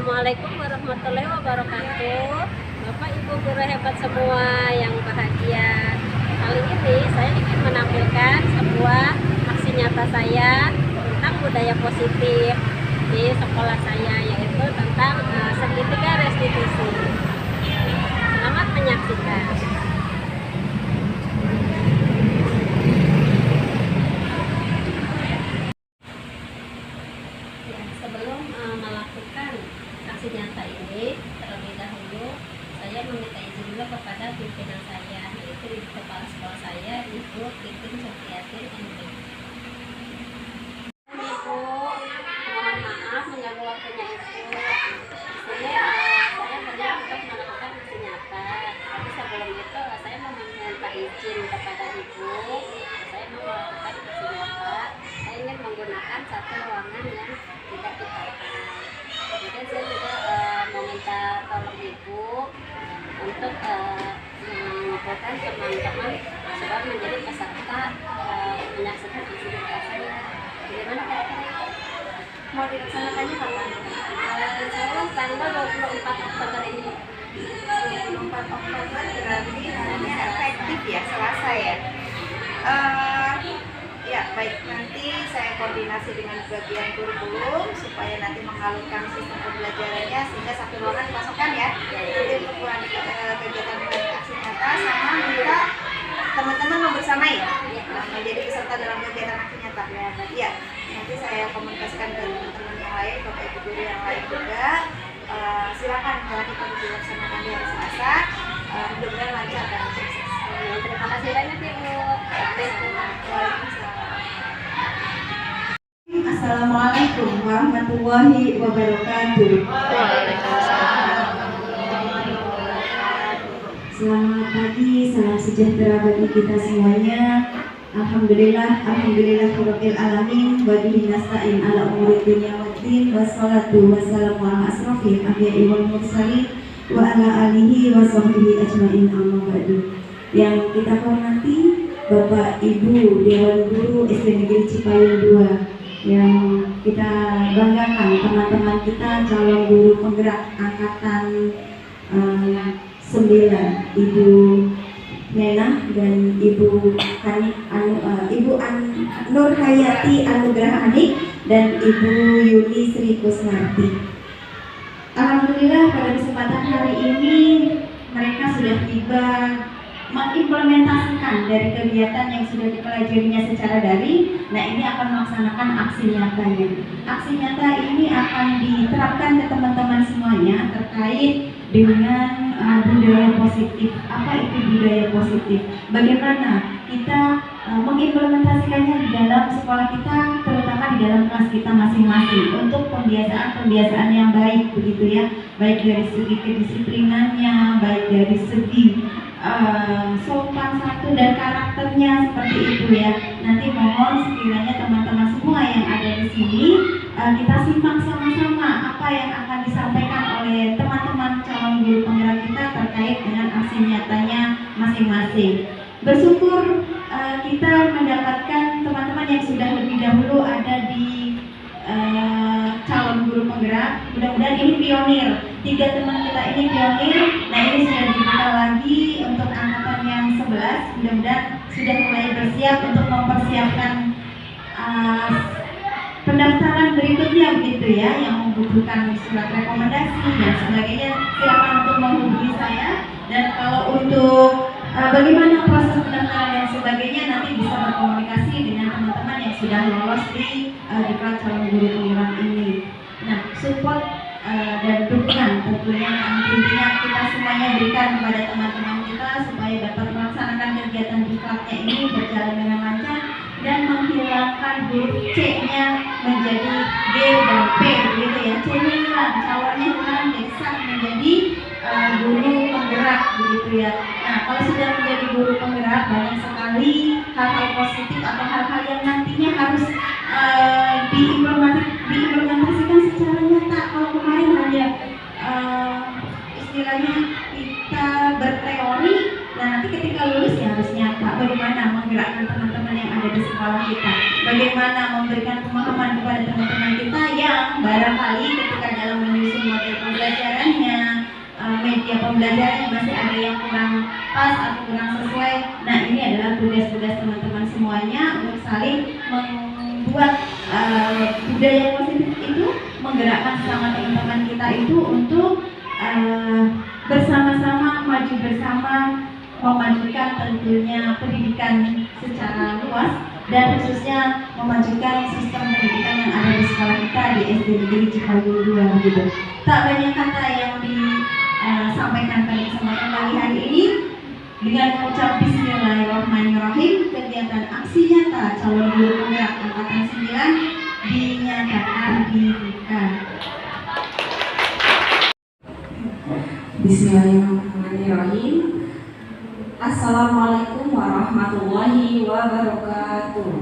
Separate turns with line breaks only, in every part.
Assalamualaikum warahmatullahi wabarakatuh. Bapak Ibu guru hebat semua yang bahagia. Kali ini saya ingin menampilkan sebuah aksi nyata saya tentang budaya positif di sekolah saya, yaitu tentang segitiga restitusi. Selamat menyaksikan. Sebelum melakukan aksi nyata ini, terlebih dahulu saya meminta izin dulu kepada pimpinan saya, yaitu Ibu Kepala Sekolah saya, Ibu Titin Supriyatin MD. Ibu, mohon maaf mengganggu waktunya Ibu. Di sini saya berniat untuk melakukan aksi nyata, tapi sebelum itu saya meminta izin kepada Ibu. Saya mau melakukan aksi nyata. Saya ingin menggunakan satu ruangan yang tidak dipakai. Kemudian saya juga meminta tolong Ibu untuk mengumpulkan teman-teman supaya menjadi peserta menyaksikan aksi nyata saya. Bagaimana kira-kira mau dilaksanakannya kapan? Saya tanggal 24 Oktober ini.
24 Oktober berarti harinya efektif ya, Selasa ya. Ya baik, nanti saya koordinasi dengan bagian kurikulum supaya nanti mengalurkan sistem pembelajarannya sehingga satu ruangan dimasukkan ya. Nanti untuk kegiatan aksi nyata sama minta teman-teman membersamai ya, menjadi peserta dalam kegiatan aksi nyata. Ya, nanti saya komunikasikan ke teman-teman yang lain, bapak ibu guru yang lain juga. Silakan kalau kita dilaksanakan di hari Selasa, mudah-mudahan lancar dan sukses.
Terima kasih banyak Ibu.
Assalamualaikum warahmatullahi wabarakatuh. Selamat pagi, salam sejahtera bagi kita semuanya. Alhamdulillahirabbil alamin wa bihi nasta'in ala umuri dunya waddin, wassalatu wassalamu ala asrofil anbiya'i wal mursalin wa ala alihi wa sahbihi ajmain, amma ba'du. Yang kita hormati Bapak Ibu Dewan Guru SD Negeri Cipayung 2, yang kita banggakan teman-teman kita calon guru penggerak angkatan 9, Ibu Nena dan Ibu Nur Hayati Anugrah Anik dan Ibu Yuni Sri Kusnarti. Alhamdulillah pada kesempatan hari ini mereka sudah tiba mengimplementasikan dari kegiatan yang sudah dipelajarinya secara daring. Nah, ini akan melaksanakan aksi nyatanya. Aksi nyata ini akan diterapkan ke teman-teman semuanya terkait dengan budaya positif. Apa itu budaya positif? Bagaimana kita mengimplementasikannya di dalam sekolah kita, terutama di dalam kelas kita masing-masing, untuk pembiasaan-pembiasaan yang baik, begitu ya, baik dari segi kedisiplinannya, baik dari segi sopan santun dan karakternya, seperti itu ya. Nanti mohon sekiranya teman-teman semua yang ada di sini kita simak sama-sama apa yang akan disampaikan oleh teman-teman calon guru penggerak kita terkait dengan aksi nyatanya masing-masing. Bersyukur kita mendapatkan teman-teman yang sudah lebih dahulu ada di calon guru penggerak. Mudah-mudahan ini pionir. 3 teman kita ini pionir. Nah, ini sudah dibuka lagi untuk angkatan yang 11. Mudah-mudahan sudah mulai bersiap untuk mempersiapkan pendaftaran berikutnya, begitu ya, yang membutuhkan surat rekomendasi dan sebagainya. Silakan untuk menghubungi saya. Dan kalau untuk bagaimana proses pendaftaran dan sebagainya, nanti bisa berkomunikasi dengan teman-teman yang sudah lolos di diklat calon guru penggerak ini. Nah, support dan dukungan tentunya intinya kita semuanya berikan kepada teman-teman kita supaya dapat melaksanakan kegiatan diklatnya ini berjalan dengan lancar dan menghilangkan huruf C-nya menjadi D dan P, gitu ya. C-nya hilang, calonnya hilang, jadi sah menjadi guru penggerak, begitu ya. Nah, kalau sudah menjadi guru penggerak, banyak sekali hal-hal positif atau hal-hal yang nantinya harus diimplementasikan secara nyata. Kalau kemarin hanya istilahnya kita berteori, nah nanti ketika lulus ya harus nyata bagaimana menggerakkan teman-teman yang ada di sekolah kita. bagaimana memberikan pemahaman kepada teman-teman kita yang barangkali ketika dalam menyusun materi pembelajarannya, media pembelajarannya masih ada yang kurang pas atau kurang sesuai. Nah, ini adalah tugas-tugas teman-teman semuanya untuk saling membuat budaya positif itu, menggerakkan sama teman-teman kita itu untuk bersama-sama maju bersama, memajukan tentunya pendidikan secara luas dan khususnya memajukan sistem pendidikan yang ada di sekolah kita di SD Negeri Cipayung 2 gitu. Tak banyak kata yang disampaikan pada kesempatan pagi hari ini. Dengan mengucap Bismillahirrahmanirrahim, kegiatan aksi nyata calon guru penggerak angkatan 9 dinyatakan dibuka.
Bismillahirrahmanirrahim. Assalamualaikum warahmatullahi wabarakatuh.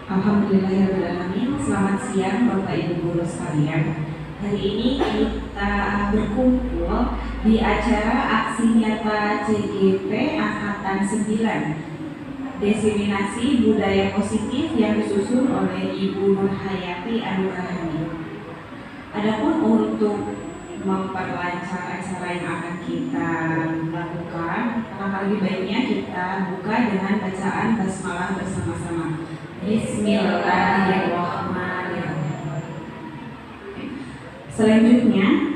Alhamdulillahirrahmanirrahim. Selamat siang Bapak Ibu guru sekalian. Hari ini kita berkumpul di acara aksi nyata CGP Angkatan 9, Diseminasi Budaya Positif yang disusun oleh Ibu Nurhayati Anurahani. Adapun untuk memperlancar acara yang akan kita lakukan, alangkah lebih baiknya kita buka dengan bacaan basmalah bersama-sama. Bismillahirrahmanirrahim. Selanjutnya,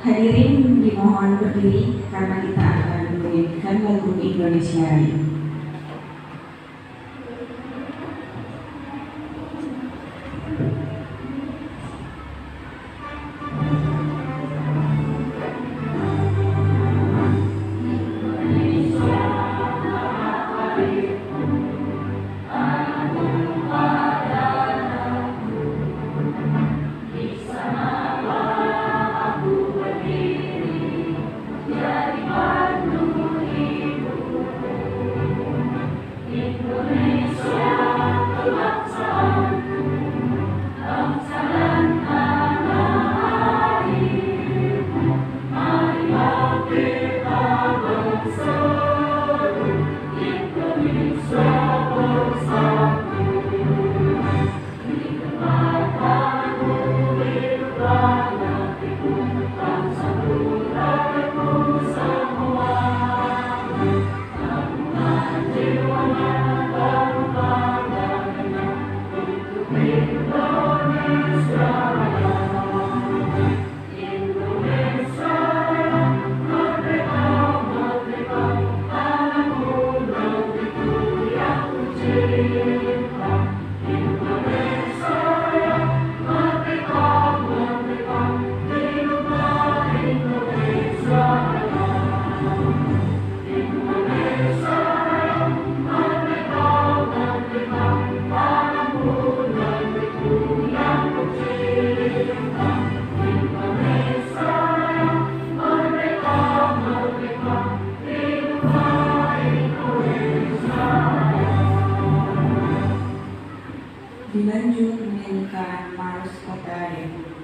hadirin dimohon berdiri karena kita akan menyanyikan lagu Indonesia Raya. Dilanjut menyanyikan Mars Kota Depok.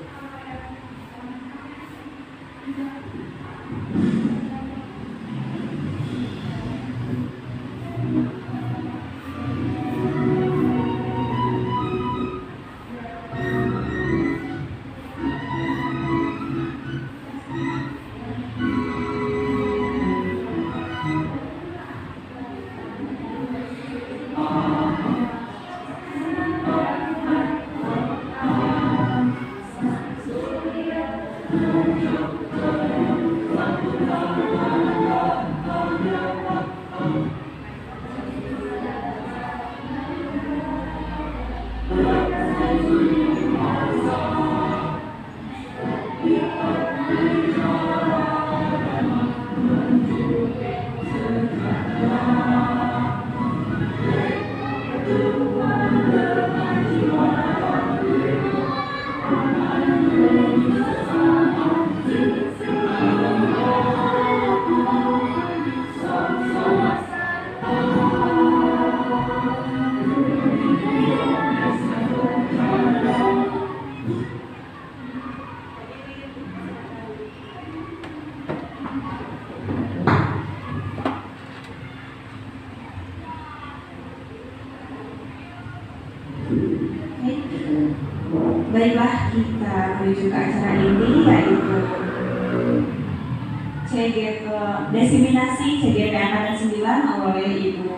Baiklah, kita menuju ke acara ini, yaitu CGP Desiminasi CGP Angkatan 9 oleh Ibu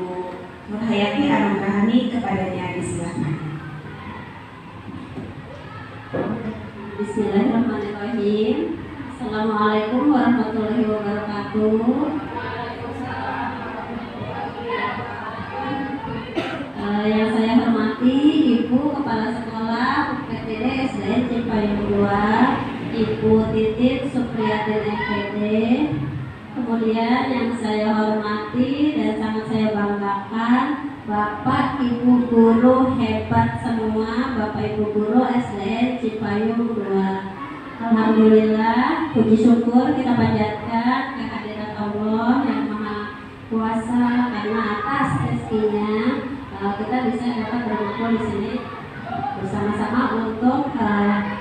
Nurhayati Anugrahani. Kepadanya disilakan.
Bismillahirrahmanirrahim. Assalamualaikum warahmatullahi wabarakatuh. Yang saya hormati Ibu Kepala Sekolah UPTD SDN Cipayung 2, Ibu Titin Supriyati MPD. Kemudian yang saya hormati dan sangat saya banggakan Bapak Ibu guru hebat semua, Bapak Ibu guru SDN Cipayung 2. Alhamdulillah, puji syukur kita panjatkan kehadirat Allah yang Maha Kuasa, karena atas rezekinya kita bisa dapat berkumpul di sini bersama-sama untuk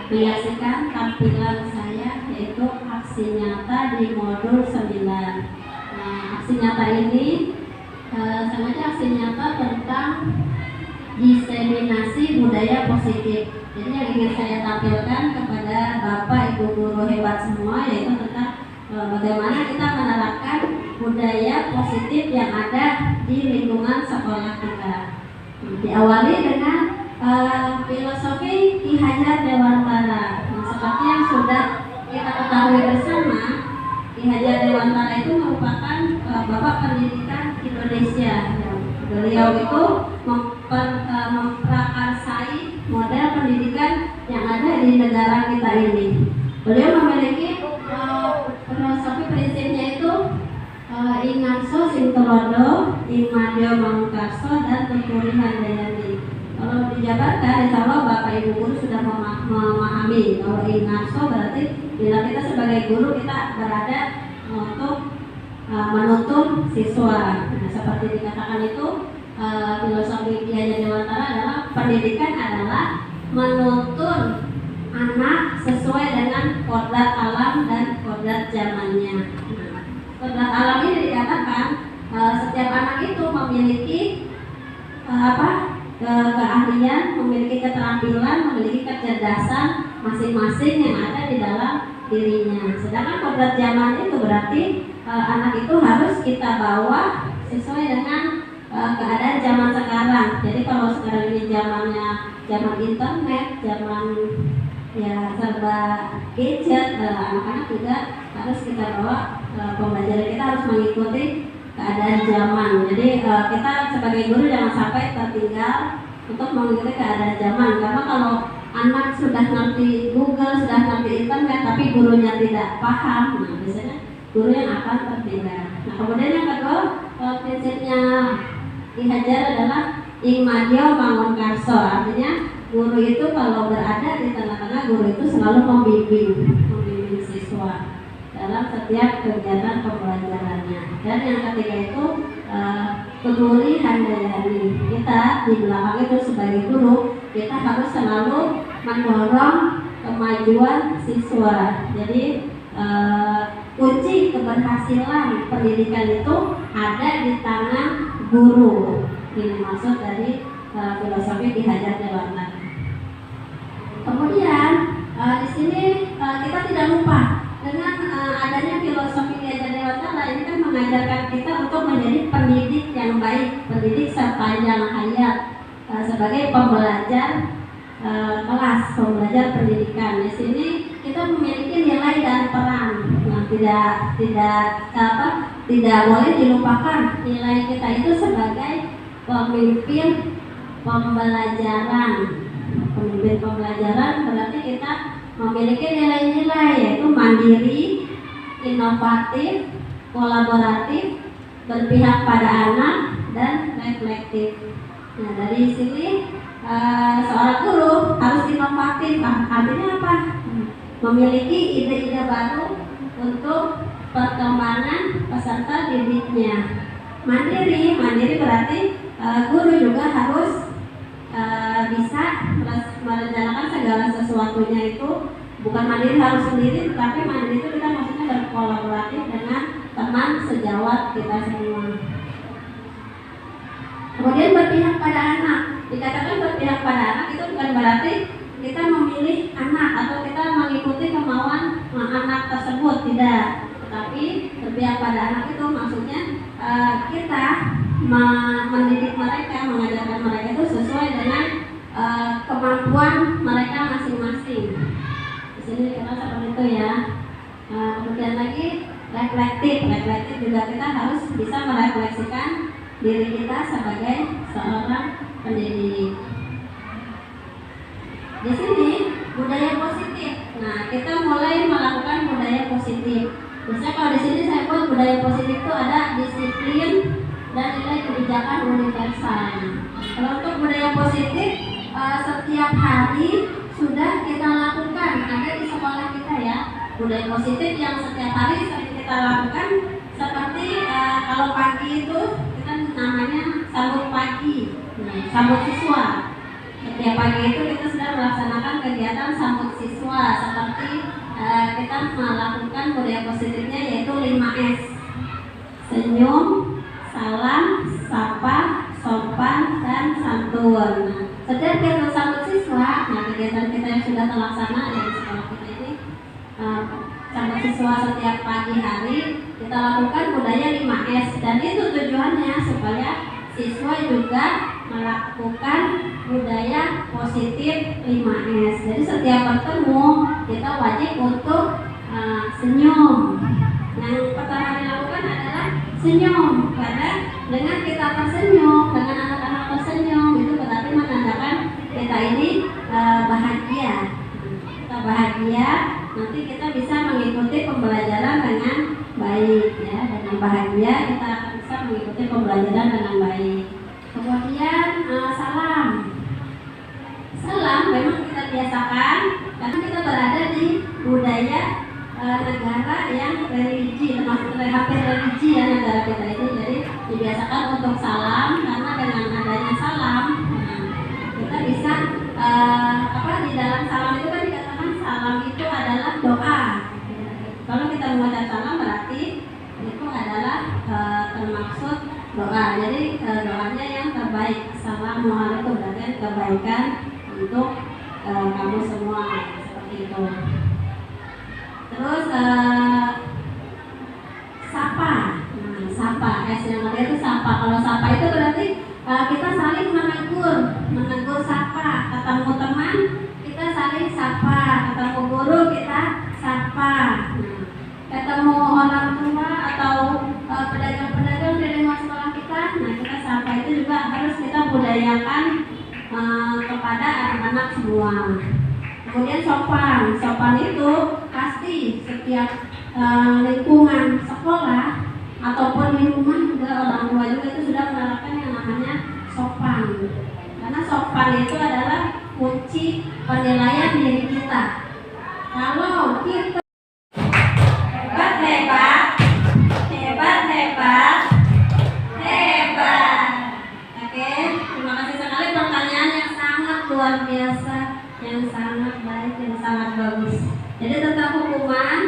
menyaksikan tampilan saya, yaitu aksi nyata di modul 9. Nah, aksi nyata ini sengaja aksi nyata tentang diseminasi budaya positif. Jadi yang ingin saya tampilkan kepada Bapak Ibu guru hebat semua, yaitu tentang bagaimana kita menerapkan budaya positif yang ada di lingkungan sekolah kita. Diawali dengan filosofi Ki Hajar Dewantara. Nah, seperti yang sudah kita ketahui bersama, Ki Hajar Dewantara itu merupakan Bapak Pendidikan Indonesia. Beliau itu memprakarsai model pendidikan yang ada di negara kita ini. Beliau memiliki filosofi prinsipnya itu Ingarso Sintulodo, Imadyo Mangkarso, dan Tuturi Handayani. Kalau dijabarkan, insya Allah Bapak Ibu guru sudah memahami bahwa Ingarso berarti bila kita sebagai guru kita berada untuk menuntun siswa. Nah, seperti dikatakan itu, filosofi Ki Hajar Dewantara adalah pendidikan adalah menuntun anak sesuai dengan kodrat alam dan kodrat zamannya. Nah, kodrat alam ini dikatakan setiap anak itu memiliki keahlian, memiliki keterampilan, memiliki kecerdasan masing-masing yang ada di dalam dirinya. Sedangkan kodrat zaman itu berarti anak itu harus kita bawa sesuai dengan keadaan zaman sekarang. Jadi kalau sekarang ini zamannya zaman internet, zaman ya serba gadget, anak-anak juga harus kita bawa pembelajaran kita harus mengikuti keadaan zaman. Jadi kita sebagai guru jangan sampai tertinggal untuk mengikuti keadaan zaman, karena kalau anak sudah ngerti Google, sudah ngerti internet, tapi gurunya tidak paham, nah biasanya guru yang akan tertinggal. Nah, kemudian yang kedua, prinsipnya Ki Hajar adalah Imadyo Mangkarso, artinya guru itu kalau berada di tengah-tengah, guru itu selalu membimbing siswa dalam setiap kegiatan pembelajarannya. Dan yang ketiga itu Tuturi Handayani. Kita di belakang itu sebagai guru, kita harus selalu mendorong kemajuan siswa. Jadi kunci keberhasilan pendidikan itu ada di tangan guru. Ini maksud dari filosofi Ki Hajar Dewantara. Kemudian di sini kita tidak lupa dengan adanya filosofi Ki Hajar Dewantara ini kan mengajarkan kita untuk menjadi pendidik yang baik, pendidik sepanjang hayat sebagai pembelajar kelas, pembelajar pendidikan. Di sini kita memiliki nilai dan peran. Nah, tidak boleh dilupakan nilai kita itu sebagai pemimpin pembelajaran. Pemimpin pembelajaran berarti kita memiliki nilai-nilai yaitu mandiri, inovatif, kolaboratif, berpihak pada anak, dan reflektif. Nah, dari sini seorang guru harus inovatif. Artinya apa? Memiliki ide-ide baru untuk perkembangan peserta didiknya. Mandiri berarti guru juga harus bisa merencanakan segala sesuatunya itu. Bukan mandiri harus sendiri, tapi mandiri itu kita maksudnya berkolaboratif dengan teman sejawat kita semua. Kemudian berpihak pada anak. Dikatakan berpihak pada anak itu bukan berarti kita memilih anak atau kita mengikuti kemauan anak tersebut, tidak. Tetapi berpihak pada anak itu maksudnya kita mendidik mereka, mengajarkan mereka itu sesuai dengan kemampuan mereka masing-masing. Di sini kita seperti itu ya. Kemudian lagi reflektif juga kita harus bisa merefleksikan diri kita sebagai seorang pendidik. Di sini budaya positif. Nah, kita mulai melakukan budaya positif. Biasanya kalau di sini saya buat budaya positif itu ada disiplin dan nilai kebijakan universal. Kalau untuk budaya positif setiap hari sudah kita lakukan, ada di sekolah kita ya. Budaya positif yang setiap hari sering kita lakukan seperti kalau pagi itu kita namanya sambut pagi, sambut siswa. Setiap pagi itu kita sudah melaksanakan kegiatan sambut siswa seperti kita melakukan budaya positifnya yaitu 5S: senyum, salam, sapa, sopan, dan santun. Setiap kita sambut siswa, kegiatan kita yang sudah terlaksana ya di sekolah kita ini sambut siswa setiap pagi hari kita lakukan budaya 5S, dan itu tujuannya supaya siswa juga melakukan budaya positif 5S. Jadi setiap bertemu kita wajib untuk senyum. Yang pertama dilakukan adalah senyum, karena dengan kita tersenyum, dengan anak-anak tersenyum, itu berarti menandakan kita ini bahagia. Kita bahagia, nanti kita bisa mengikuti pembelajaran dengan baik ya. Dengan bahagia kita akan bisa mengikuti pembelajaran dengan baik. Kemudian salam. Salam memang kita biasakan karena kita berada di budaya negara yang religi, termasuk hampir religi ya negara kita itu. Jadi dibiasakan untuk salam, karena dengan adanya salam kita bisa di dalam salam itu kan dikatakan salam itu adalah doa. Kalau kita mengucap salam berarti itu adalah termaksud doa. Jadi doanya yang terbaik. Assalamualaikum, berarti kebaikan untuk kamu semua, seperti itu. Terus sapa. Sapa, S yang ketiga itu sapa. Kalau sapa itu berarti kita saling menegur sapa. Ketemu teman kita saling sapa, ketemu guru kita sapa. Ketemu orang tua atau pedagang-pedagang di lingkungan sekolah kita, kita sapa. Itu juga harus kita budayakan kepada anak-anak semua. Kemudian sopan itu pasti setiap lingkungan sekolah ataupun di rumah juga orang tua juga itu sudah menerapkan yang namanya sopan. Karena sopan itu adalah kunci penilaian diri kita. Kalau kita hebat. Oke, terima kasih sekali pertanyaan yang sangat luar biasa, yang sangat baik, yang sangat bagus. Jadi tentang hukuman,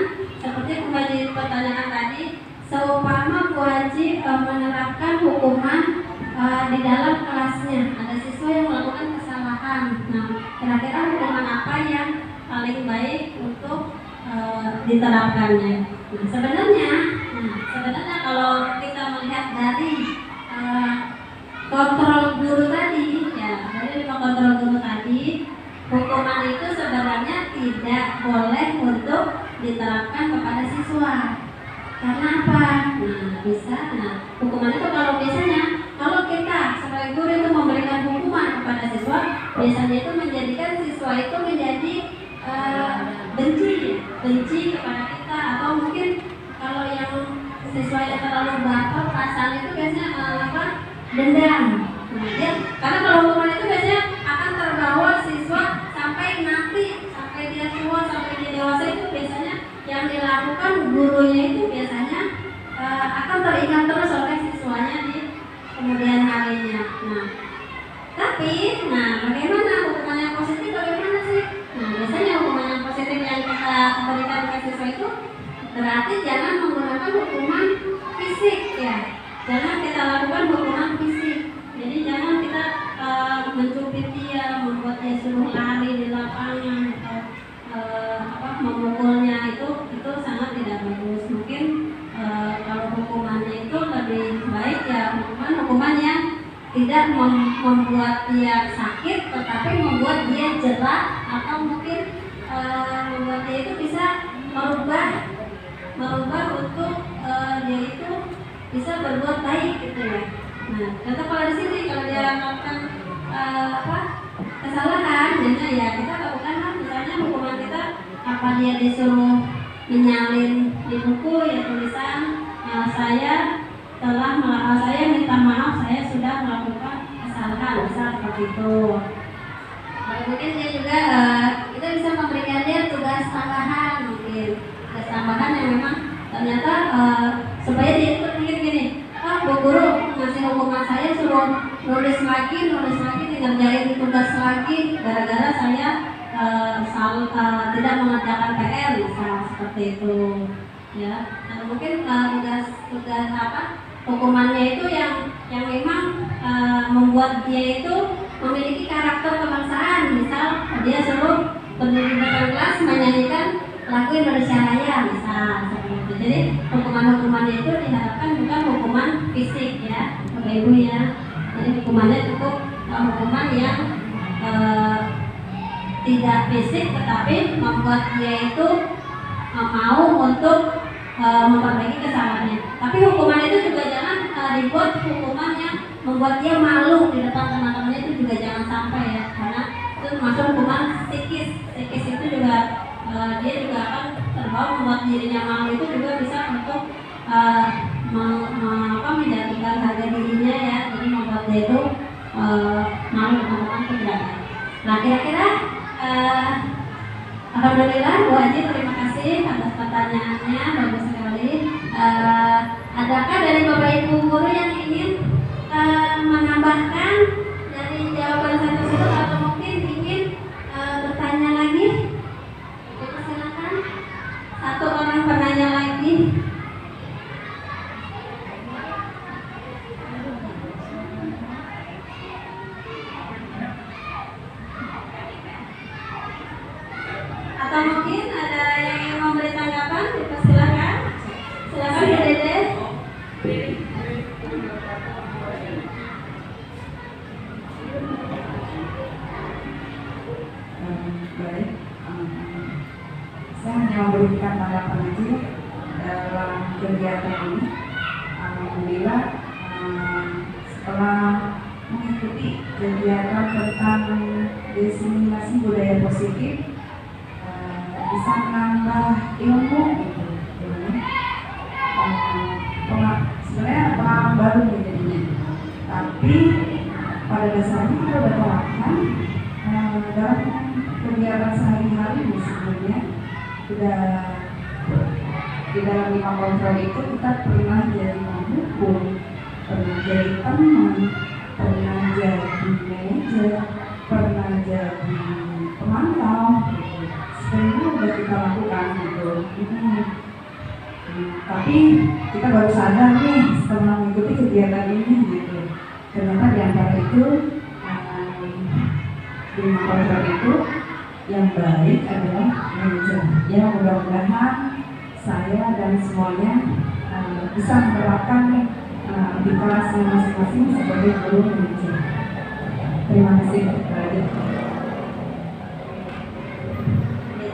seperti kembali pertanyaan tadi, seumpama Bu Haji menerapkan hukuman di dalam kelasnya, ada siswa yang melakukan kesalahan. Nah, kira-kira hukuman apa yang paling baik untuk diterapkannya? Nah, sebenarnya kalau kita melihat dari kontrol guru tadi, ya, dari kontrol guru tadi, hukuman itu sebenarnya tidak boleh untuk diterapkan kepada siswa. Karena apa? Hukuman itu kalau biasanya kalau kita sebagai guru itu memberikan hukuman kepada siswa, biasanya itu menjadikan siswa itu menjadi benci kepada kita, atau mungkin kalau yang siswa yang terlalu baper perasaan itu biasanya dendam. Karena kalau hukuman itu biasanya akan terbawa siswa sampai dia tua, sampai dia dewasa, itu biasanya yang dilakukan gurunya itu biasanya akan teringat terus oleh siswanya di kemudian harinya. Bagaimana hukuman yang positif? Bagaimana sih? Biasanya hukuman yang positif yang kita berikan ke siswa itu berarti jangan menggunakan hukuman fisik ya. Jangan kita lakukan hukuman fisik. tidak membuat dia sakit, tetapi membuat dia jerah atau mungkin membuat dia itu bisa merubah untuk dia itu bisa berbuat baik gitu ya. Nah, contoh kalau di sini kalau dia melakukan kesalahan, ya kita lakukan misalnya hukuman kita apa dia disuruh menyalin di buku ya tulisan saya minta maaf saya sudah melakukan kesalahan, misal seperti itu. Mungkin dia juga kita bisa memberikan dia tugas tambahan, mungkin tugas tambahan yang memang ternyata supaya dia itu mikir gini, Bu Guru ngasih hukuman saya suruh nulis lagi ngerjain tugas lagi gara-gara saya tidak mengerjakan PR misal seperti itu ya. Nah, mungkin tugas hukumannya itu yang memang membuat dia itu memiliki karakter kebangsaan, misal dia suruh berdiri di depan kelas menyanyikan lagu Indonesia Raya misal seperti itu. Jadi hukuman-hukumannya itu diharapkan bukan hukuman fisik ya Bapak Ibu ya. Jadi hukumannya cukup hukuman yang tidak fisik tetapi membuat dia itu mau untuk memperbaiki kesalahannya. Tapi hukuman itu juga jangan dibuat hukuman yang membuat dia malu di depan teman-temannya, itu juga jangan sampai ya, karena itu termasuk hukuman psikis itu juga dia juga akan terbawa membuat dirinya malu, itu juga bisa untuk menjatuhkan harga dirinya ya, jadi membuat dia itu malu teman-teman itu tidak. Nah kira-kira alhamdulillah Bu Haji, terima kasih atas pertanyaannya, bagus sekali. Adakah dari Bapak Ibu guru yang ingin menambahkan dari jawaban saya tersebut atau mungkin ingin bertanya lagi? Silakan, satu orang penanya lagi. Atau mungkin ada yang ingin memberi tanggapan? Silakan. Silakan Bu Dede.
Baik, saya hanya memberikan tanggapan aja dalam kegiatan ini. Alhamdulillah setelah mengikuti kegiatan tentang diseminasi budaya positif bisa menambah ilmu gitu. Sebenarnya pengalaman baru jadinya. Tapi pada dasarnya kita udah terapkan dalam kegiatan sehari-hari misalnya sudah di dalam 5 kontrol itu kita pernah jadi pemukul, pernah jadi teman, pernah jadi manajer, pernah jadi pemantau gitu. Sebenarnya udah kita lakukan gitu. Tapi kita baru sadar nih setelah mengikuti kegiatan ini gitu. Ternyata di antara itu 5 kontrol itu yang baik adalah manajer. Ya mudah-mudahan saya dan semuanya bisa menerapkan di kelasnya masing-masing sebagai guru manajer. Terima kasih Pak.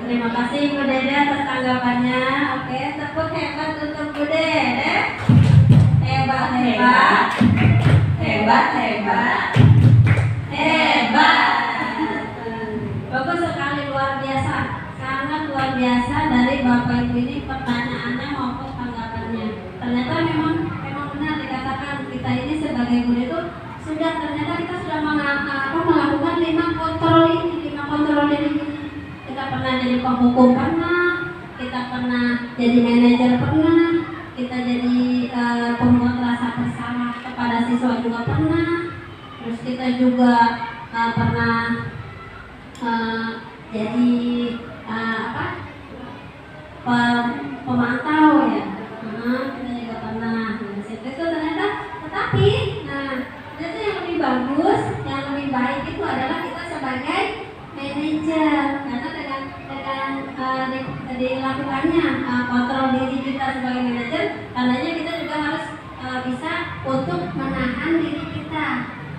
Terima kasih Bu Dede atas tanggapannya. Oke, tepuk hebat untuk Bu Dede. Hebat. Bagus sekali, luar biasa. Sangat luar biasa dari Bapak Ibu ini pertanyaannya maupun tanggapannya. Ternyata memang benar dikatakan kita ini sebagai guru itu ternyata kita sudah melakukan 5 kontrol ini. Kita pernah jadi penghukum pernah, kita pernah jadi manajer pernah, kita jadi pembuat rasa bersalah kepada siswa juga pernah, terus kita juga pernah jadi pemantau ya, kita juga pernah. Itu ternyata, tetapi ternyata yang lebih bagus, yang lebih baik itu adalah kita sebagai manajer, karena dengan dilakukannya kontrol diri kita sebagai manajer, tandanya kita juga harus bisa untuk menahan diri kita.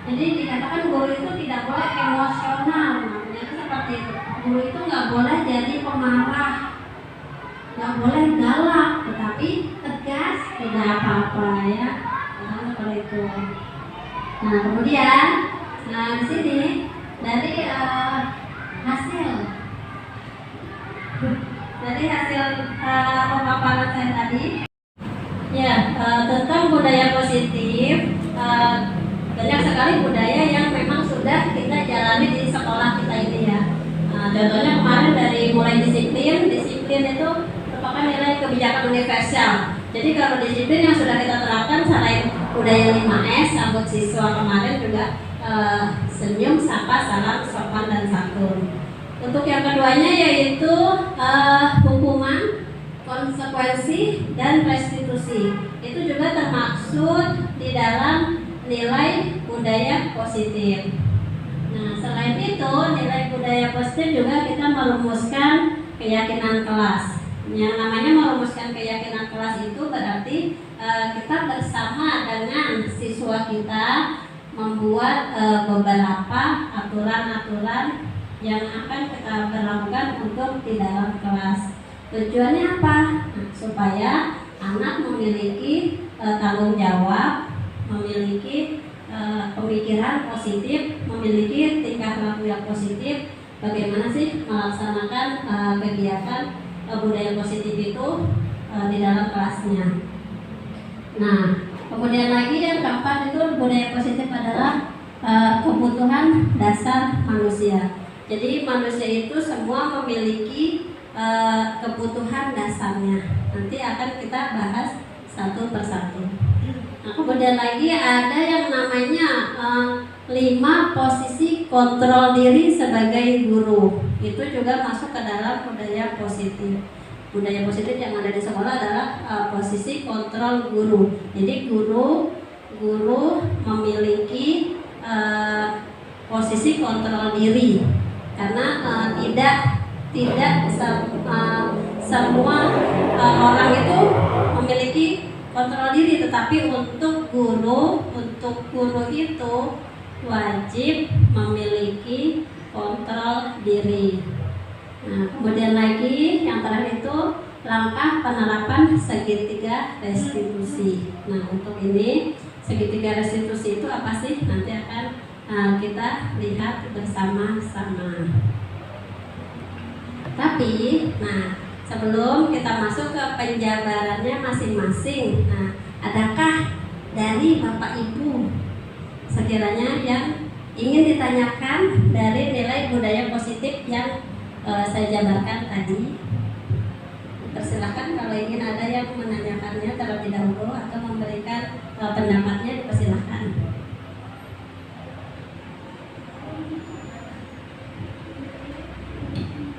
Jadi dikatakan guru itu tidak boleh emosional. Maksudnya itu seperti itu. Guru itu nggak boleh jadi pemarah, nggak boleh galak, tetapi tegas, tidak apa-apa ya. Nah, seperti itu. Nah kemudian, di sini dari hasil pemaparan saya tadi, ya tentang budaya positif. Banyak sekali budaya yang memang sudah kita jalani di sekolah kita ini ya. Contohnya kemarin dari mulai disiplin itu merupakan nilai kebijakan universal. Jadi kalau disiplin yang sudah kita terapkan selain budaya 5S, sambut siswa kemarin juga senyum, sapa, salam, sopan dan santun. Untuk yang keduanya yaitu hukuman, konsekuensi dan restitusi. Itu juga termaksud di dalam nilai budaya positif. Nah, selain itu, nilai budaya positif juga kita merumuskan keyakinan kelas. Yang namanya merumuskan keyakinan kelas itu berarti kita bersama dengan siswa kita membuat beberapa aturan-aturan yang akan kita berlakukan untuk di dalam kelas. Tujuannya apa? Nah, supaya anak memiliki tanggung jawab, memiliki pemikiran positif, memiliki tingkah laku yang positif. Bagaimana sih melaksanakan kegiatan budaya positif itu di dalam kelasnya. Nah, kemudian lagi yang keempat itu budaya positif adalah kebutuhan dasar manusia. Jadi manusia itu semua memiliki kebutuhan dasarnya. Nanti akan kita bahas satu persatu. Nah, kemudian lagi ada yang namanya 5 posisi kontrol diri sebagai guru. Itu juga masuk ke dalam budaya positif. Budaya positif yang ada di sekolah adalah posisi kontrol guru. Jadi guru memiliki posisi kontrol diri karena tidak semua orang itu memiliki kontrol diri, tetapi untuk guru itu wajib memiliki kontrol diri. Nah, kemudian lagi yang terakhir itu langkah penerapan segitiga restitusi. Nah, untuk ini segitiga restitusi itu apa sih? Nanti akan kita lihat bersama-sama. Tapi, sebelum kita masuk ke penjabarannya masing-masing, adakah dari Bapak Ibu sekiranya yang ingin ditanyakan dari nilai budaya positif yang saya jabarkan tadi? Persilahkan kalau ingin ada yang menanyakannya terlebih dahulu atau memberikan pendapatnya, dipersilahkan.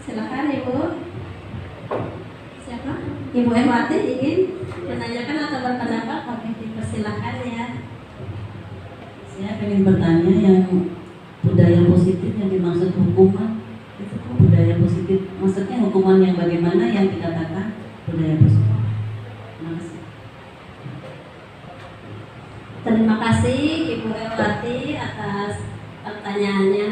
Silakan Ibu. Siapa? Ibu Ewati ingin menanyakan atau berpendapat? Oke, dipersilahkan ya.
Saya ingin bertanya yang budaya positif yang dimaksud hukuman itu budaya positif, maksudnya hukuman yang bagaimana yang dikatakan budaya positif? Terima kasih.
Terima kasih Ibu Ewati atas pertanyaannya.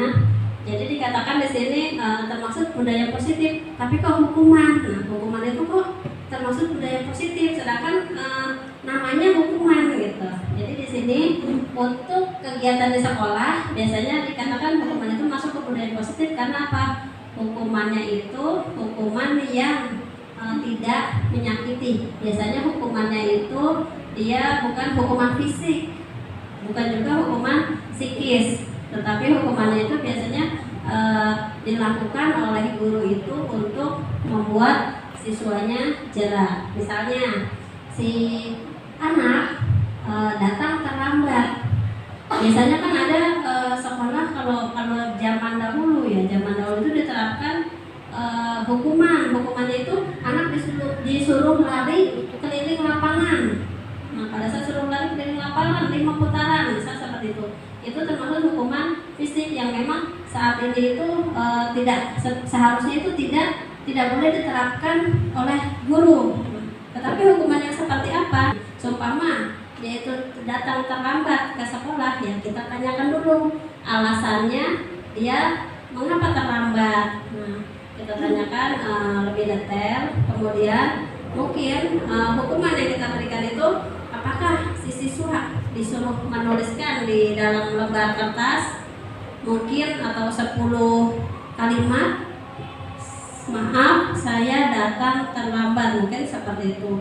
Jadi dikatakan di sini termaksud budaya positif, tapi kok hukuman? Nah, hukuman itu kok termasuk budaya positif, sedangkan namanya hukuman gitu. Jadi di sini untuk kegiatan di sekolah biasanya dikatakan hukuman itu masuk ke budaya positif karena apa? Hukumannya itu hukuman yang tidak menyakiti. Biasanya hukumannya itu dia bukan hukuman fisik, bukan juga hukuman psikis, tetapi hukumannya itu biasanya dilakukan oleh guru itu untuk membuat siswanya jera. Misalnya si anak datang terlambat. Biasanya kan ada sekolah kalau zaman dahulu itu diterapkan hukumannya itu anak disuruh lari keliling lapangan. Nah, pada saat suruh lari keliling lapangan 5 putaran, misal seperti itu. Itu termasuk hukuman fisik yang memang saat ini itu seharusnya itu tidak boleh diterapkan oleh guru. Tetapi hukuman yang seperti apa? Seumpama yaitu datang terlambat ke sekolah, ya kita tanyakan dulu alasannya dia mengapa terlambat. Nah, kita tanyakan lebih detail, kemudian mungkin hukuman yang kita berikan itu apakah si siswa disuruh menuliskan di dalam lembar kertas mungkin atau 10 kalimat, maaf saya datang terlambat, mungkin seperti itu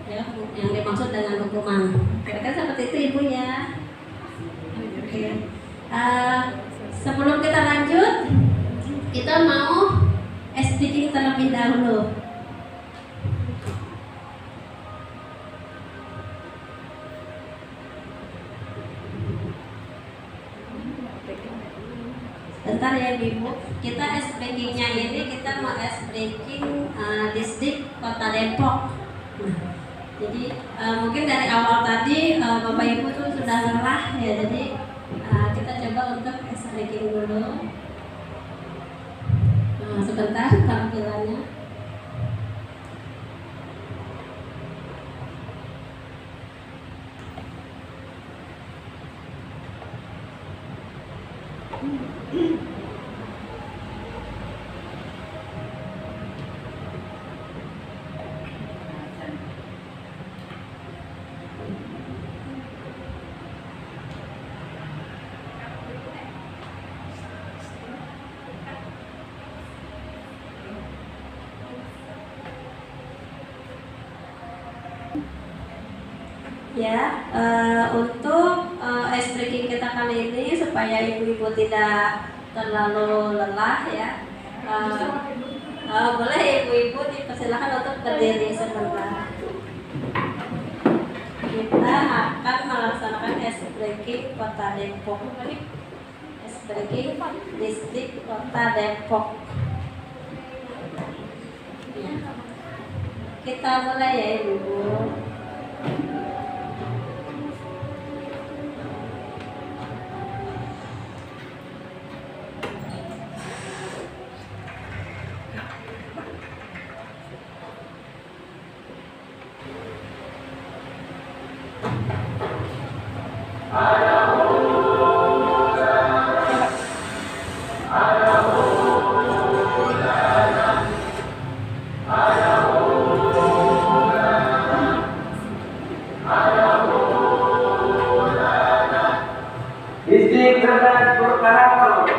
ya yang dimaksud dengan hukuman. Kira-kira seperti itu Ibu ya. Oke. Sebelum kita lanjut, kita mau speaking terlebih dahulu. Bentar ya Ibu, kita speakingnya ini kita mau speaking distrik Kota Depok. Jadi mungkin dari awal tadi Bapak Ibu tuh sudah lelah ya, jadi kita coba untuk speaking dulu. Sebentar tampilannya. Ya, untuk speaking kita kali ini supaya ibu-ibu tidak terlalu lelah ya, boleh ibu-ibu dipersilakan untuk berdiri sebentar. Kita akan melaksanakan speaking Kota Depok, speaking distrik Kota Depok. Ya. Kita mulai ya ibu-ibu.
Distrik Cerdas Purwakarta.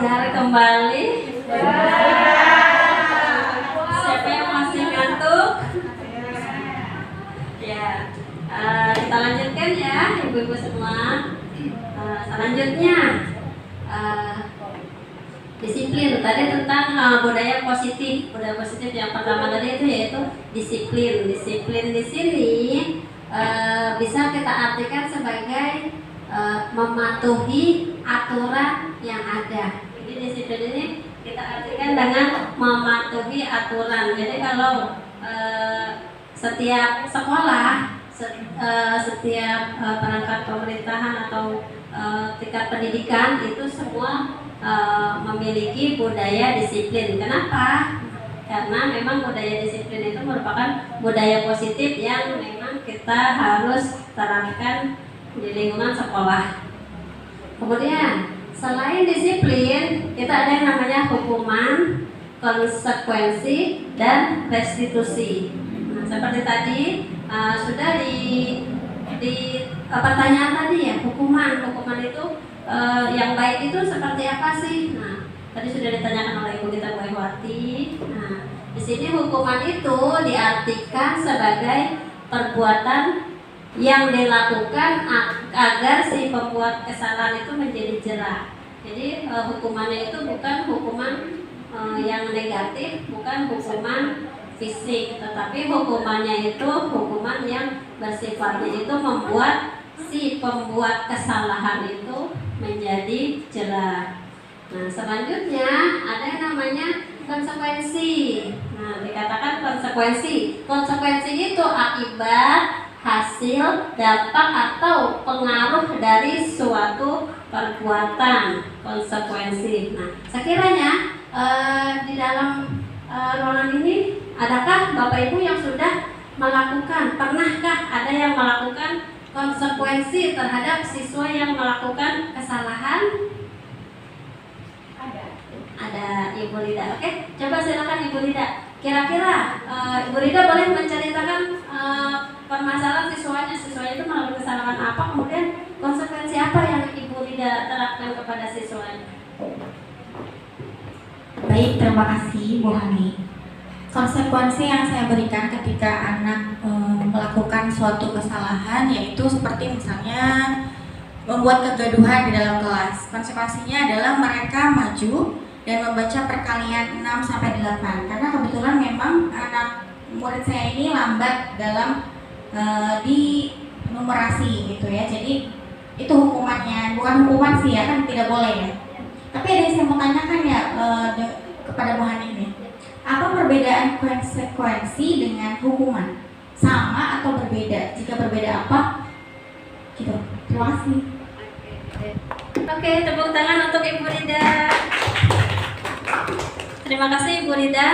belajar kembali. Siapa yang masih ngantuk? Ya, kita lanjutkan ya, ibu-ibu semua. Selanjutnya, disiplin. Tadi tentang budaya positif. Budaya positif yang pertama tadi itu yaitu disiplin. Disiplin di sini bisa kita artikan sebagai mematuhi aturan yang ada. Jadi disiplin ini kita artikan dengan mematuhi aturan. Jadi kalau setiap sekolah, setiap perangkat pemerintahan atau tingkat pendidikan itu semua memiliki budaya disiplin. Kenapa? Karena memang budaya disiplin itu merupakan budaya positif yang memang kita harus terapkan di lingkungan sekolah. Kemudian selain disiplin, kita ada yang namanya hukuman, konsekuensi, dan restitusi. Nah, seperti tadi sudah di pertanyaan tadi ya, hukuman itu yang baik itu seperti apa sih? Nah, tadi sudah ditanyakan oleh Ibu kita Bu Ewati. Nah, di sini hukuman itu diartikan sebagai perbuatan yang dilakukan agar si pembuat kesalahan itu menjadi jera. Jadi hukumannya itu bukan hukuman yang negatif, bukan hukuman fisik, tetapi hukumannya itu hukuman yang bersifatnya itu membuat si pembuat kesalahan itu menjadi jera. Nah, selanjutnya ada yang namanya konsekuensi. Nah, dikatakan konsekuensi. Konsekuensi itu akibat, hasil, dampak atau pengaruh dari suatu perbuatan. Konsekuensi. Nah, sekiranya di dalam ruangan ini adakah Bapak Ibu yang sudah melakukan, pernahkah ada yang melakukan konsekuensi terhadap siswa yang melakukan kesalahan? Ada Ibu Lida. Oke, coba silakan Ibu Lida. Kira-kira Ibu Lida boleh menceritakan permasalahan siswanya itu melakukan kesalahan apa, kemudian konsekuensi apa yang Ibu Lida terapkan kepada siswanya?
Baik, terima kasih Bu Hani. Konsekuensi yang saya berikan ketika anak melakukan suatu kesalahan yaitu seperti misalnya membuat kegaduhan di dalam kelas. Konsekuensinya adalah mereka maju dan membaca perkalian 6-8 karena kebetulan memang anak murid saya ini lambat dalam di numerasi gitu ya. Jadi itu hukumannya, bukan hukuman sih ya, kan tidak boleh ya. Tapi ada yang saya mau tanyakan ya kepada Bu Hani ini. Apa perbedaan konsekuensi dengan hukuman? Sama atau berbeda? Jika berbeda apa? Gitu. Terima kasih.
Oke, tepuk tangan untuk Ibu Rida. Terima kasih Ibu Rida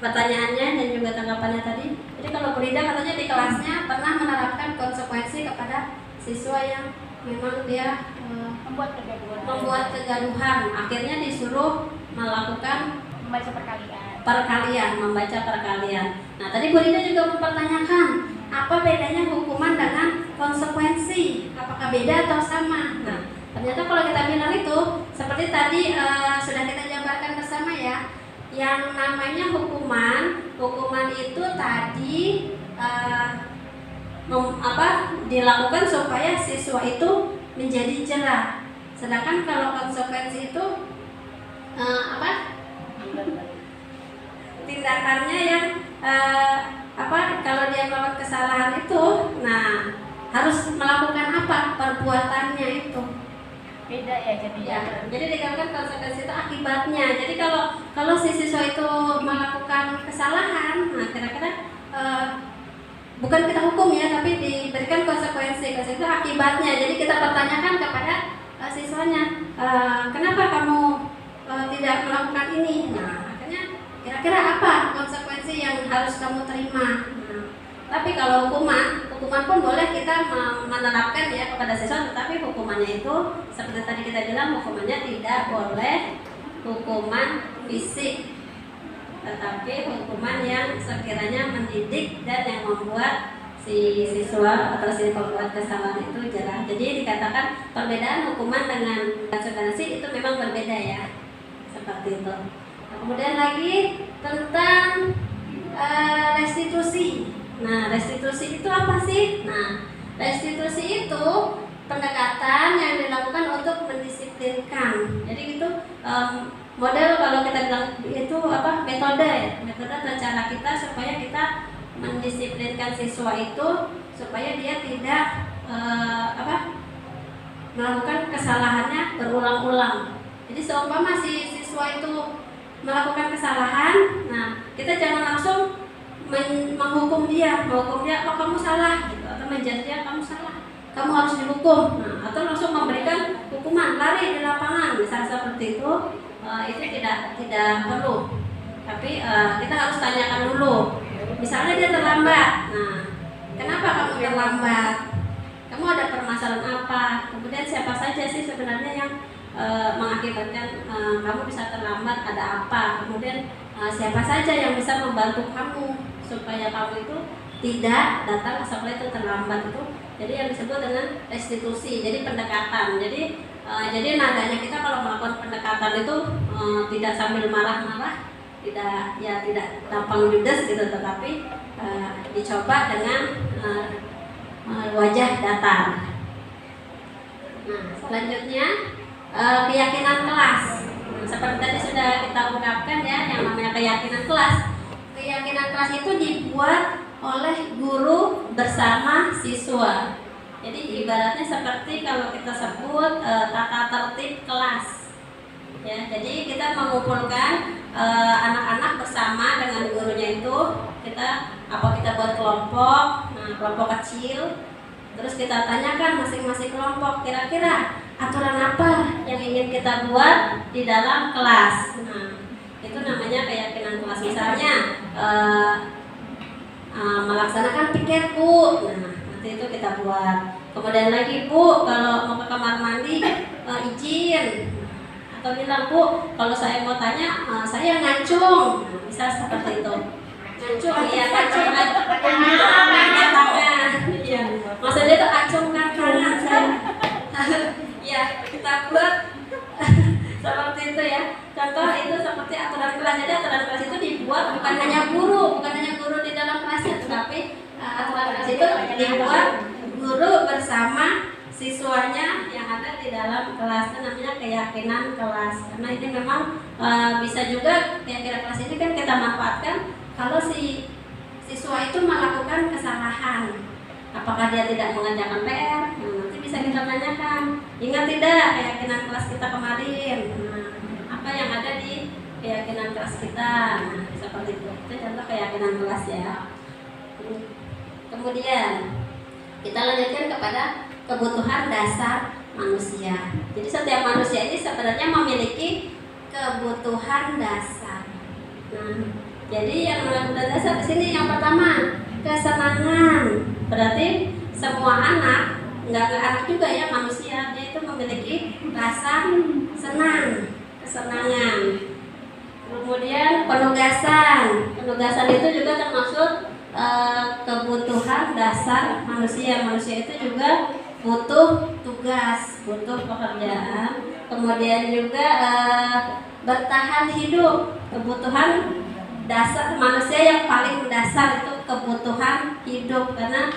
pertanyaannya dan juga tanggapannya tadi. Jadi kalau Bu Rida katanya di kelasnya pernah menerapkan konsekuensi kepada siswa yang memang dia membuat kegaduhan. Akhirnya disuruh melakukan membaca perkalian. Nah, tadi Bu Rida juga mempertanyakan apa bedanya hukuman dengan konsekuensi, apakah beda atau sama. Nah, ternyata kalau kita bilang itu seperti tadi sudah kita jabarkan bersama ya, yang namanya hukuman itu tadi dilakukan supaya siswa itu menjadi jera. Sedangkan kalau konsekuensi itu tindakannya yang kalau dia melakukan kesalahan itu, nah harus melakukan apa perbuatannya itu beda ya jadinya. Jadi dikatakan konsekuensi itu akibatnya. Jadi kalau si siswa itu melakukan kesalahan, nah kira-kira bukan kita hukum ya, tapi diberikan konsekuensi. Konsekuensi itu akibatnya. Jadi kita pertanyakan kepada siswanya, kenapa kamu tidak melakukan ini? Nah, akhirnya kira-kira apa konsekuensi yang harus kamu terima? Nah, tapi kalau hukuman pun boleh kita menerapkan ya kepada siswa, tetapi hukumannya itu seperti tadi kita bilang, hukumannya tidak boleh hukuman fisik, tetapi hukuman yang sekiranya mendidik dan yang membuat si siswa atau si pembuat kesalahan itu jelas. Jadi dikatakan perbedaan hukuman dengan konsekuensi itu memang berbeda ya, seperti itu. Nah, kemudian lagi tentang restitusi. Nah, restitusi itu apa sih? Nah, restitusi itu pendekatan yang dilakukan untuk mendisiplinkan. Jadi itu model kalau kita bilang itu apa? Metode atau cara kita supaya kita mendisiplinkan siswa itu supaya dia tidak melakukan kesalahannya berulang-ulang. Jadi seumpama si siswa itu melakukan kesalahan, nah kita jangan langsung menghukum dia, oh kamu salah, gitu, atau menjudge dia kamu salah, kamu harus dihukum, nah, atau langsung memberikan hukuman lari di lapangan, misalnya seperti itu tidak perlu. Tapi kita harus tanyakan dulu. Misalnya dia terlambat, nah kenapa kamu terlambat? Kamu ada permasalahan apa? Kemudian siapa saja sih sebenarnya yang mengakibatkan kamu bisa terlambat, ada apa? Kemudian siapa saja yang bisa membantu kamu supaya kamu itu tidak datang setelah itu terlambat itu. Jadi yang disebut dengan restitusi. Jadi pendekatan. Jadi nadanya kita kalau melakukan pendekatan itu tidak sambil marah-marah, tidak gampang judes gitu, tetapi dicoba dengan wajah datar. Nah, selanjutnya keyakinan kelas. Nah, seperti tadi sudah kita ungkapkan ya, yang namanya keyakinan kelas. Keyakinan kelas itu dibuat oleh guru bersama siswa. Jadi ibaratnya seperti kalau kita sebut tata tertib kelas. Ya, jadi kita mengumpulkan anak-anak bersama dengan gurunya itu. Kita buat kelompok, kelompok kecil. Terus kita tanyakan masing-masing kelompok kira-kira aturan apa yang ingin kita buat di dalam kelas. Nah, itu namanya keyakinan kelas. Misalnya melaksanakan piket, Bu. Nah, nanti itu kita buat. Kemudian lagi, Bu, kalau mau ke kamar mandi izin. Atau bilang, Bu, kalau saya mau tanya, saya ngacung. Nah, bisa seperti itu. Ngacung, iya, ngacung tangan. Iya. Maksudnya itu acungkan tangan saya. Ya, kita buat seperti itu ya. Contoh itu seperti aturan kelas. Jadi aturan kelas itu dibuat bukan hanya guru di dalam kelasnya, tetapi aturan kelas itu dibuat guru bersama siswanya yang ada di dalam kelas. Itu namanya keyakinan kelas. Karena ini memang bisa juga keyakinan kelas ini kan kita manfaatkan kalau si siswa itu melakukan kesalahan. Apakah dia tidak mengerjakan PR? Nah, nanti bisa kita tanyakan. Ingat tidak keyakinan kelas kita kemarin? Nah, apa yang ada di keyakinan kelas kita? Nah, seperti itu. Itu contoh keyakinan kelas ya. Kemudian kita lanjutkan kepada kebutuhan dasar manusia. Jadi setiap manusia ini sebenarnya memiliki kebutuhan dasar. Nah, jadi yang kebutuhan dasar di sini yang pertama kesenangan. Berarti semua anak, nggak anak juga ya, manusia dia itu memiliki rasa senang, kesenangan. Kemudian penugasan itu juga termasuk kebutuhan dasar manusia. Manusia itu juga butuh tugas, butuh pekerjaan. Kemudian juga bertahan hidup, kebutuhan dasar manusia yang paling mendasar itu kebutuhan hidup, karena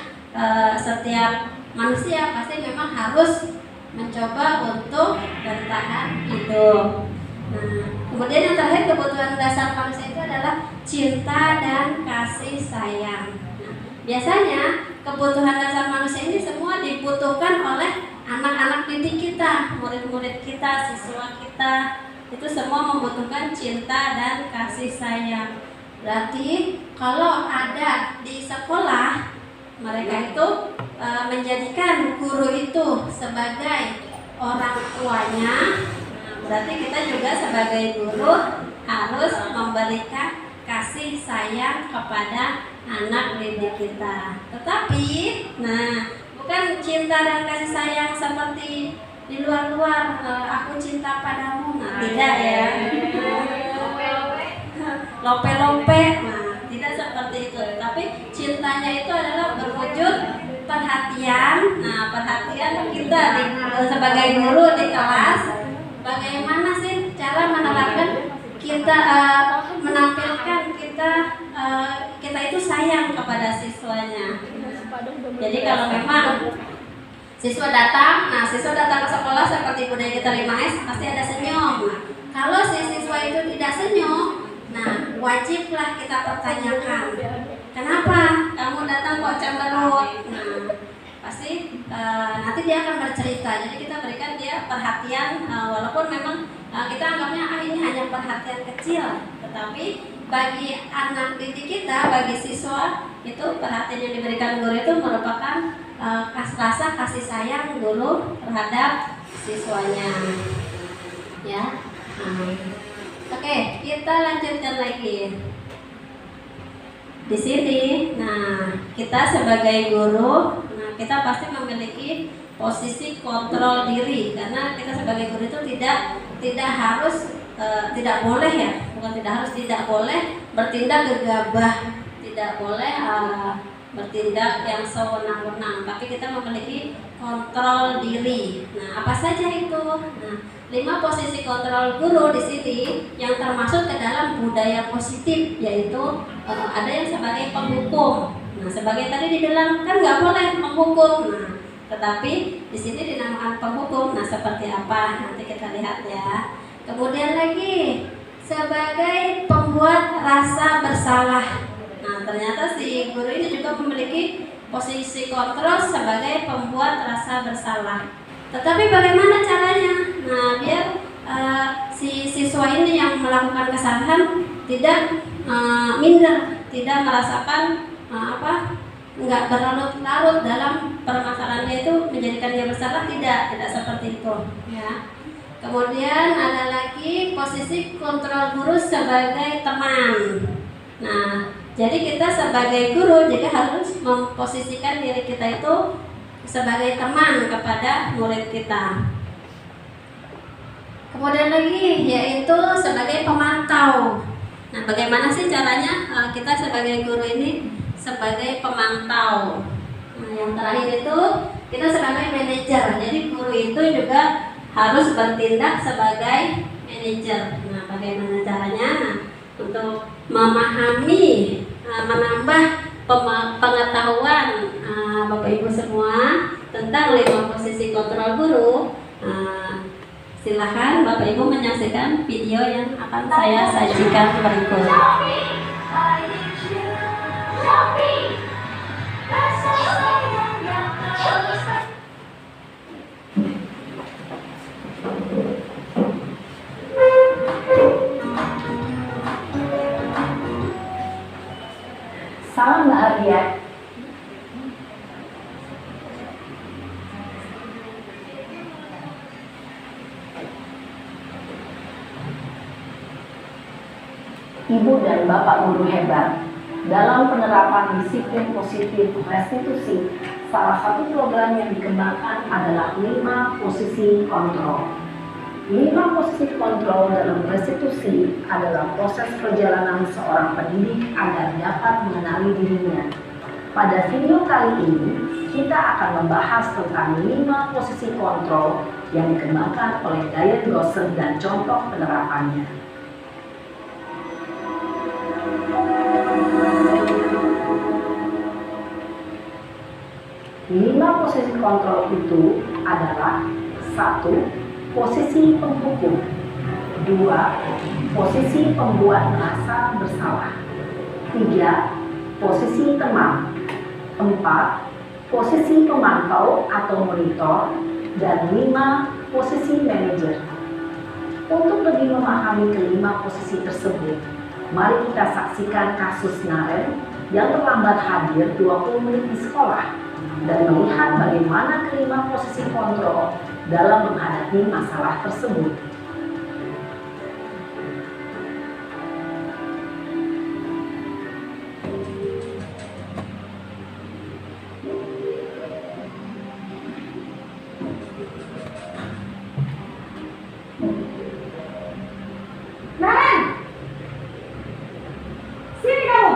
setiap manusia pasti memang harus mencoba untuk bertahan hidup. Nah, kemudian yang terakhir kebutuhan dasar manusia itu adalah cinta dan kasih sayang. Nah, biasanya kebutuhan dasar manusia ini semua dibutuhkan oleh anak-anak didik kita, murid-murid kita, siswa kita. Itu semua membutuhkan cinta dan kasih sayang. Berarti kalau ada di sekolah, mereka itu menjadikan guru itu sebagai orang tuanya. Berarti kita juga sebagai guru harus memberikan kasih sayang kepada anak didik kita. Tetapi, bukan cinta dan kasih sayang seperti di luar-luar, aku cinta padamu, tidak ya. Lope-lope, tidak seperti itu. Tapi cintanya itu adalah berwujud perhatian. Nah, perhatian kita sebagai guru di kelas, bagaimana sih cara menerapkan kita menampilkan kita itu sayang kepada siswanya. Jadi kalau memang siswa datang ke sekolah seperti budaya kita 5S pasti ada senyum. Nah, kalau si siswa itu tidak senyum, nah wajiblah kita pertanyakan, kenapa kamu datang kok cemberut? Nah, pasti nanti dia akan bercerita. Jadi kita berikan dia perhatian, walaupun memang kita anggapnya ini hanya perhatian kecil, tetapi bagi anak didik kita, bagi siswa itu perhatian yang diberikan guru itu merupakan rasa kasih sayang guru terhadap siswanya. Ya. Oke, kita lanjutkan lagi. Di sini, nah kita sebagai guru, nah kita pasti memiliki posisi kontrol diri, karena kita sebagai guru itu tidak harus tidak boleh ya, bukan tidak harus, tidak boleh bertindak gegabah, tidak boleh bertindak yang sewenang-wenang, tapi kita memiliki kontrol diri. Nah, apa saja itu? Nah, 5 posisi kontrol guru di sini yang termasuk ke dalam budaya positif, yaitu ada yang sebagai penghukum. Nah, sebagai tadi dibilang kan nggak boleh menghukum. Nah, tetapi di sini dinamakan penghukum. Nah, seperti apa? Nanti kita lihat ya. Kemudian lagi sebagai pembuat rasa bersalah. Nah, ternyata si guru ini juga memiliki posisi kontrol sebagai pembuat rasa bersalah. Tetapi bagaimana caranya? Nah, biar si siswa ini yang melakukan kesalahan tidak minder, tidak merasakan nggak berlarut-larut dalam permasalahannya itu menjadikan dia bersalah, tidak seperti itu, ya. Kemudian ada lagi posisi kontrol guru sebagai teman. Nah, jadi kita sebagai guru juga harus memposisikan diri kita itu sebagai teman kepada murid kita. Kemudian lagi yaitu sebagai pemantau. Nah, bagaimana sih caranya kita sebagai guru ini sebagai pemantau? Nah, yang terakhir itu kita sebagai manajer. Jadi guru itu juga harus bertindak sebagai manajer. Nah, bagaimana caranya? Nah, untuk memahami, menambah pengetahuan Bapak Ibu semua tentang 5 posisi kontrol guru, silahkan Bapak Ibu menyaksikan video yang akan saya sajikan berikut.
Salam bahagia. Ibu dan Bapak guru hebat, dalam penerapan disiplin positif restitusi, salah satu program yang dikembangkan adalah 5 posisi kontrol. 5 posisi kontrol dalam restitusi adalah proses perjalanan seorang pendidik agar dapat mengenali dirinya. Pada video kali ini, kita akan membahas tentang 5 posisi kontrol yang dikembangkan oleh Diane Gosser dan contoh penerapannya. Lima posisi kontrol itu adalah 1. Posisi penghukum. 2. Posisi pembuat merasa bersalah. 3. Posisi teman. 4. Posisi pemantau atau monitor. Dan 5. Posisi manajer. Untuk lebih memahami kelima posisi tersebut, mari kita saksikan kasus Naren yang terlambat hadir 20 menit di sekolah dan melihat bagaimana kelima posisi kontrol dalam menghadapi masalah tersebut. Naren! Sini kamu!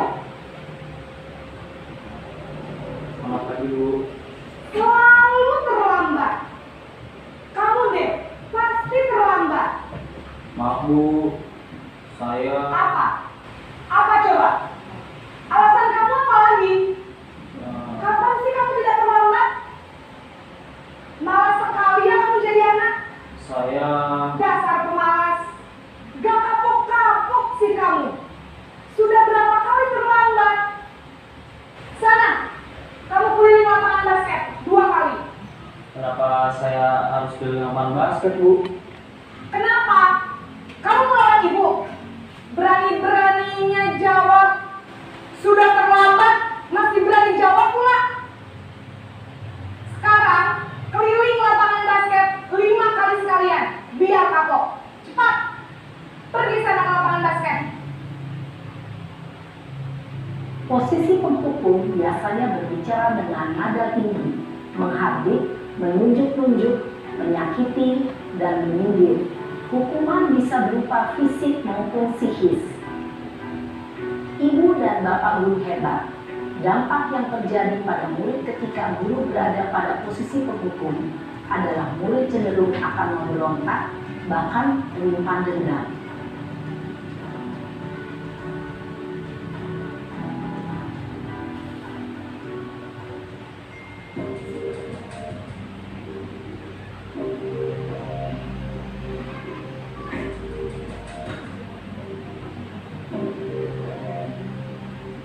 basket, Bu.
Kenapa? Kamu melawan ibu? Berani-beraninya jawab. Sudah terlambat, masih berani jawab pula. Sekarang, keliling lapangan basket 5 kali sekalian. Biar kapok. Cepat. Pergi sana ke lapangan basket.
Posisi penghukum biasanya berbicara dengan nada tinggi, menghardik, menunjuk-nunjuk, menyakiti, dan menyindir. Hukuman bisa berupa fisik maupun psikis. Ibu dan bapak guru hebat. Dampak yang terjadi pada murid ketika guru berada pada posisi penghukum adalah murid cenderung akan memberontak, bahkan menyimpan dendam.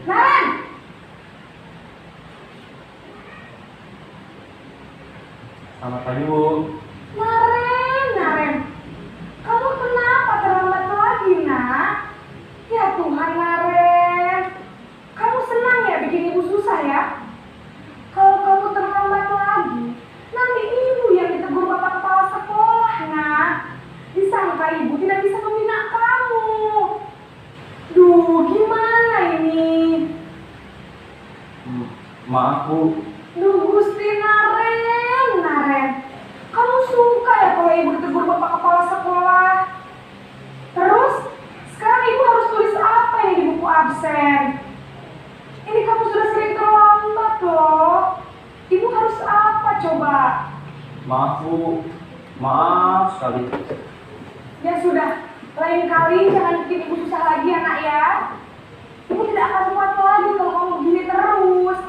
Naren!
Selamat pagi, Bu.
Naren. Kamu kenapa terlambat lagi, nak? Ya Tuhan, Naren. Kamu senang ya bikin ibu susah ya? Kalau kamu terlambat lagi, nanti ibu yang ditegur bapak kepala sekolah, nak. Disangka ibu tidak bisa membina kamu. Duh, gimana ini?
Maaf, Bu.
Duh, Gusti Naren. Kamu suka ya kalau ibu ditegur bapak kepala sekolah? Terus, sekarang ibu harus tulis apa yang di buku absen? Ini kamu sudah sering terlambat loh. Ibu harus apa coba?
Maaf, Bu. Maaf sekali.
Ya sudah, lain kali jangan bikin ibu susah lagi ya nak ya. Ibu tidak akan kuat lagi kalau kamu begini terus.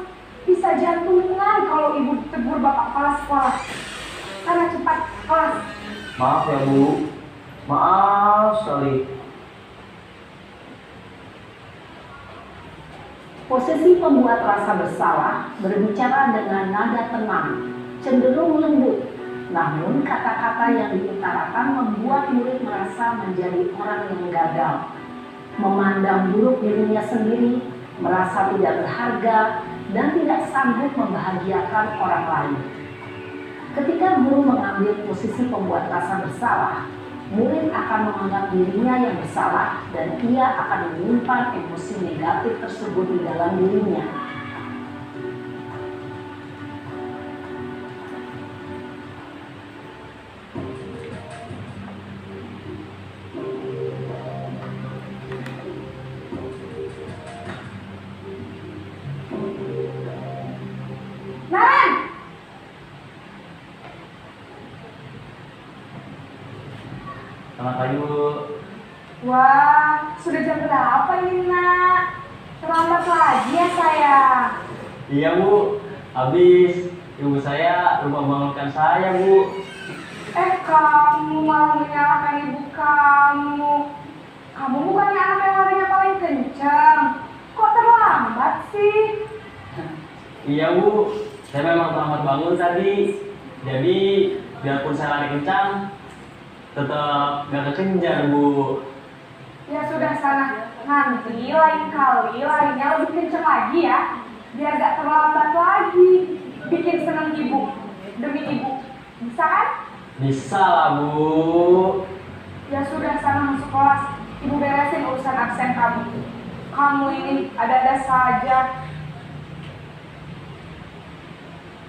Bisa jantungan kalau ibu ditegur bapak kepala sekolah. Sana cepat kelas.
Maaf ya, Bu. Maaf sekali.
Posisi pembuat rasa bersalah berbicara dengan nada tenang, cenderung lembut. Namun kata-kata yang diutarakan membuat murid merasa menjadi orang yang gagal, memandang buruk dirinya sendiri, merasa tidak berharga, dan tidak sanggup membahagiakan orang lain. Ketika guru mengambil posisi pembuat rasa bersalah, murid akan menganggap dirinya yang bersalah dan ia akan menyimpan emosi negatif tersebut di dalam dirinya.
Naren!
Selamat pagi, Bu.
Wah, sudah jam berapa ini nak? Terlambat lagi ya saya.
Iya, Bu. Habis ibu saya lupa membangunkan saya, Bu.
Kamu malah menyalahkan ibu kamu. Kamu bukannya anak yang larinya paling kencang. Kok terlambat sih?
Iya, Bu. Saya memang terlambat bangun tadi. Jadi, biarpun saya lari kencang, tetap gak kekejar, Bu.
Ya sudah sana. Nanti lain kali larinya lebih kencang lagi ya. Biar gak terlambat lagi. Bikin senang ibu. Demi ibu. Bisa kan?
Bisa lah, Bu.
Ya sudah sana masuk kelas. Ibu beresin urusan absen kamu. Kamu ini ada-ada saja.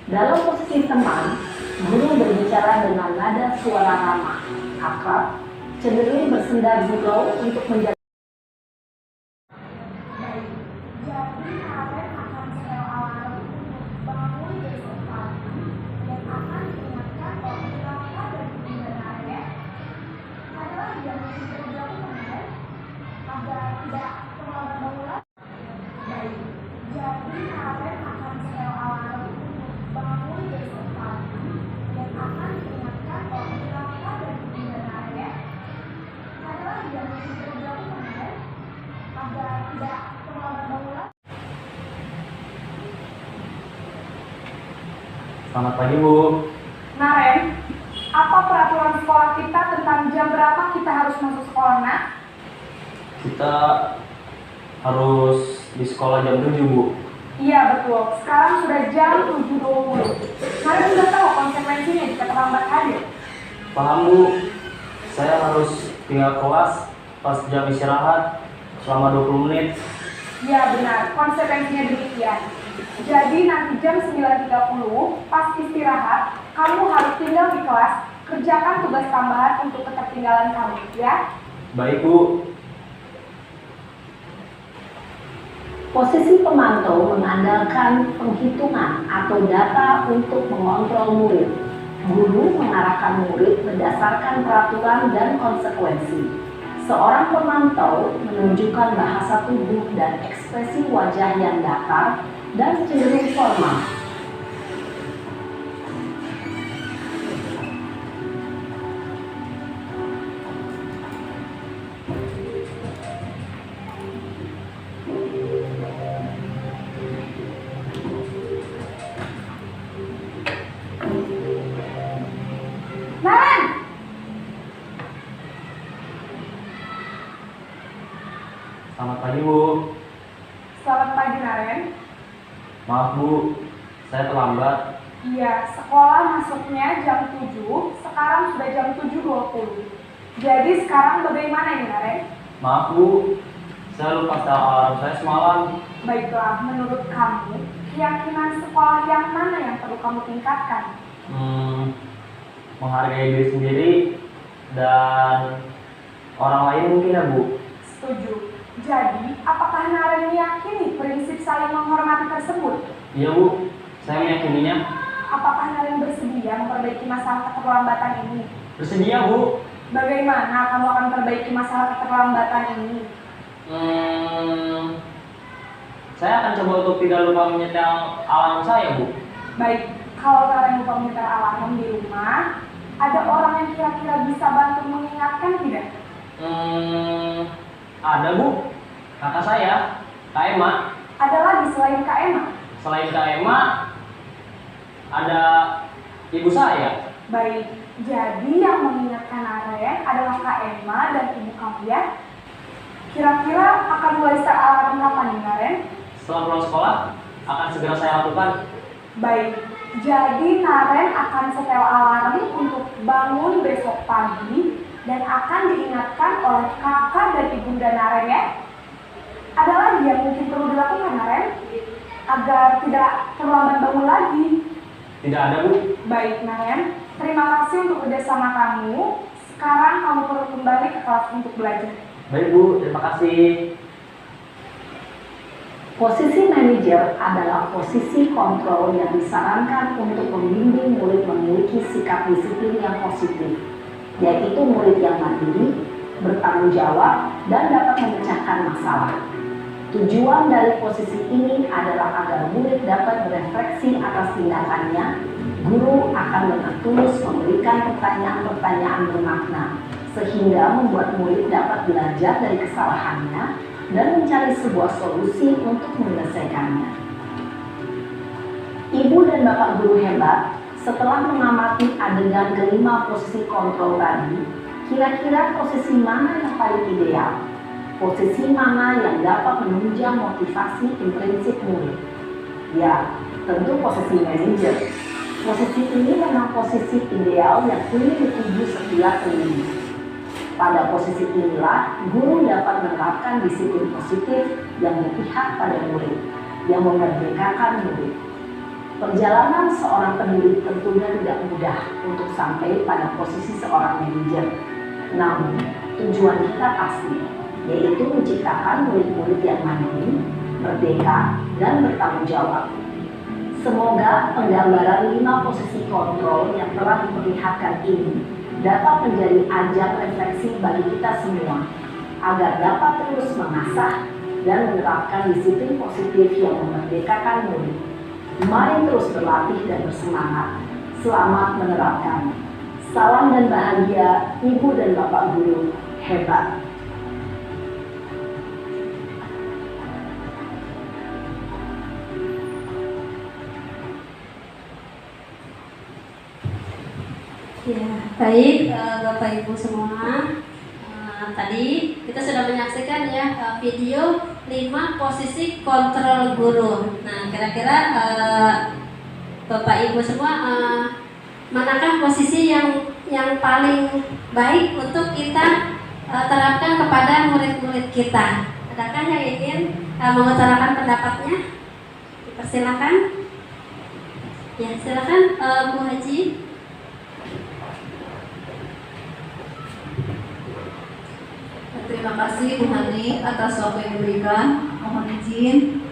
Dalam posisi teman, guru berbicara dengan nada suara ramah, akrab, cenderung bersenda gurau untuk menjaga.
Jadi kalian akan sel alarm bangun besok pagi dan akan diingatkan oleh kakak dan bunda Naren adalah jam 7.30 agar tidak terlambat bangun. Baik, jadi kalian akan sel alarm bangun besok pagi dan akan diingatkan oleh kakak dan bunda Naren adalah jam 7.30 agar tidak terlambat bangun.
Selamat pagi, Bu.
Naren, apa peraturan sekolah kita tentang jam berapa kita harus masuk sekolah, Nak?
Kita harus di sekolah jam 7, Bu.
Iya, betul. Sekarang sudah jam 7.20. Kalian sudah tahu konsekuensinya jika terlambat hadir?
Paham, Bu. Saya harus tinggal kelas pas jam istirahat selama 20 menit.
Ya, benar. Konsekuensinya demikian. Jadi nanti jam 9.30 pas istirahat, kamu harus tinggal di kelas, kerjakan tugas tambahan untuk ketertinggalan kamu, ya?
Baik, Bu.
Posisi pemantau mengandalkan penghitungan atau data untuk mengontrol murid. Guru mengarahkan murid berdasarkan peraturan dan konsekuensi. Seorang pemantau menunjukkan bahasa tubuh dan ekspresi wajah yang datar dan cenderung formal.
Naren!
Selamat pagi, Bu.
Selamat pagi, Naren.
Maaf, Bu. Saya terlambat.
Iya, sekolah masuknya jam 7, sekarang sudah jam 7.20. Jadi sekarang bagaimana ini, Naren?
Maaf, Bu. Saya lupa setel alarm saya semalam.
Baiklah, menurut kamu, keyakinan sekolah yang mana yang perlu kamu tingkatkan?
Menghargai diri sendiri dan orang lain mungkin ya, Bu.
Setuju. Jadi, apakah Naren meyakini prinsip saling menghormati tersebut?
Iya, Bu. Saya meyakininya.
Apakah Naren bersedia memperbaiki masalah keterlambatan ini?
Bersedia, Bu.
Bagaimana kamu akan memperbaiki masalah keterlambatan ini?
Saya akan coba untuk tidak lupa menyetel alarm saya, Bu.
Baik, kalau Naren lupa menyetel alarm di rumah, ada orang yang kira-kira bisa bantu mengingatkan tidak?
Ada, Bu. Kakak saya, Kak Emma.
Ada lagi selain Kak Emma?
Selain Kak Emma, ada ibu saya.
Baik, jadi yang mengingatkan Naren adalah Kak Emma dan ibu kamu, ya? Kira-kira akan mulai start alarm kapan nih, Naren?
Setelah pulang sekolah, akan segera saya lakukan.
Baik, jadi Naren akan setel alarm untuk bangun besok pagi dan akan diingatkan oleh kakak dan ibunda Naren, ya? Ada lagi yang mungkin perlu dilakukan, Naren? Agar tidak terlambat bangun lagi.
Tidak ada, Bu.
Baik, Naren. Terima kasih untuk kerjasama kamu. Sekarang kamu perlu kembali ke kelas untuk belajar.
Baik, Bu. Terima kasih.
Posisi manajer adalah posisi kontrol yang disarankan untuk membimbing murid memiliki sikap disiplin yang positif, yaitu murid yang mandiri, bertanggung jawab, dan dapat memecahkan masalah. Tujuan dari posisi ini adalah agar murid dapat berefleksi atas tindakannya. Guru akan dengan tulus memberikan pertanyaan-pertanyaan bermakna, sehingga membuat murid dapat belajar dari kesalahannya dan mencari sebuah solusi untuk menyelesaikannya. Ibu dan bapak guru hebat, setelah mengamati adegan kelima posisi kontrol tadi, kira-kira posisi mana yang paling ideal? Posisi mana yang dapat menunjang motivasi intrinsik murid? Ya, tentu posisi manajer. Posisi ini memang posisi ideal yang ingin dituju setiap pendidik. Pada posisi inilah, guru dapat menerapkan disiplin positif yang berpihak pada murid, yang memerdekakan murid. Perjalanan seorang pendidik tentunya tidak mudah untuk sampai pada posisi seorang manajer. Namun, tujuan kita pasti, yaitu menciptakan murid-murid yang mandiri, merdeka, dan bertanggung jawab. Semoga penggambaran 5 posisi kontrol yang telah diperlihatkan ini dapat menjadi ajang refleksi bagi kita semua, agar dapat terus mengasah dan menerapkan disiplin positif yang memerdekakan murid. Mari terus berlatih dan bersemangat. Selamat menerapkan. Salam dan bahagia, Ibu dan Bapak Guru hebat.
Ya, baik Bapak Ibu semua. Tadi kita sudah menyaksikan ya video 5 posisi kontrol guru. Nah, kira-kira Bapak Ibu semua manakah posisi yang paling baik untuk kita terapkan kepada murid-murid kita? Adakah yang ingin mengutarakan pendapatnya? Persilakan. Ya, silakan Bu Haji.
Terima kasih Bu Hani atas waktu yang diberikan. Mohon izin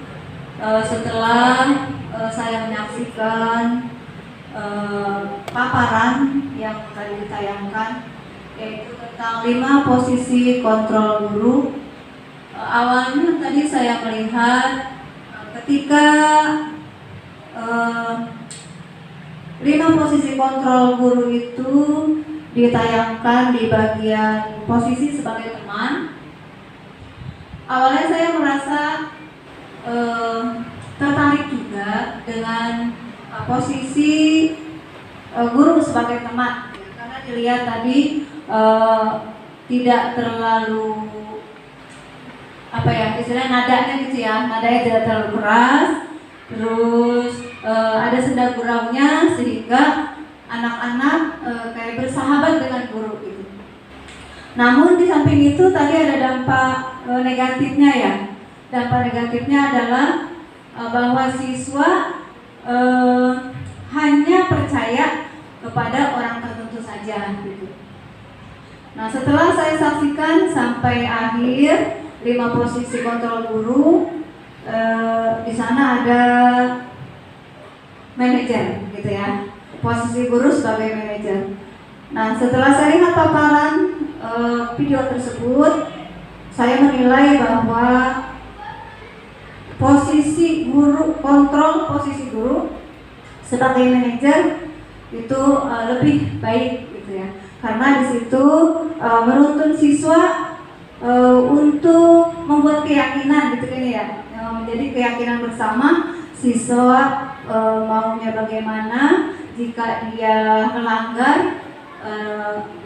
setelah saya menyaksikan paparan yang tadi ditayangkan, yaitu tentang 5 posisi kontrol guru. Awalnya tadi saya melihat ketika 5 posisi kontrol guru itu ditayangkan di bagian posisi sebagai teman. Awalnya saya merasa tertarik juga dengan posisi guru sebagai teman, karena dilihat tadi tidak terlalu istilahnya nadanya gitu ya, nadanya tidak terlalu keras, terus ada senda guraunya sehingga anak-anak kayak bersahabat dengan guru gitu. Namun di samping itu tadi ada dampak negatifnya ya. Dampak negatifnya adalah bahwa siswa hanya percaya kepada orang tertentu saja gitu. Nah, setelah saya saksikan sampai akhir 5 posisi kontrol guru, di sana ada manajer gitu ya. Posisi guru sebagai manajer. Nah, setelah saya lihat paparan video tersebut, saya menilai bahwa posisi guru, kontrol posisi guru sebagai manajer itu lebih baik gitu ya. Karena di situ menuntun siswa untuk membuat keyakinan gitu kan ya, menjadi keyakinan bersama siswa maunya bagaimana. Jika dia melanggar,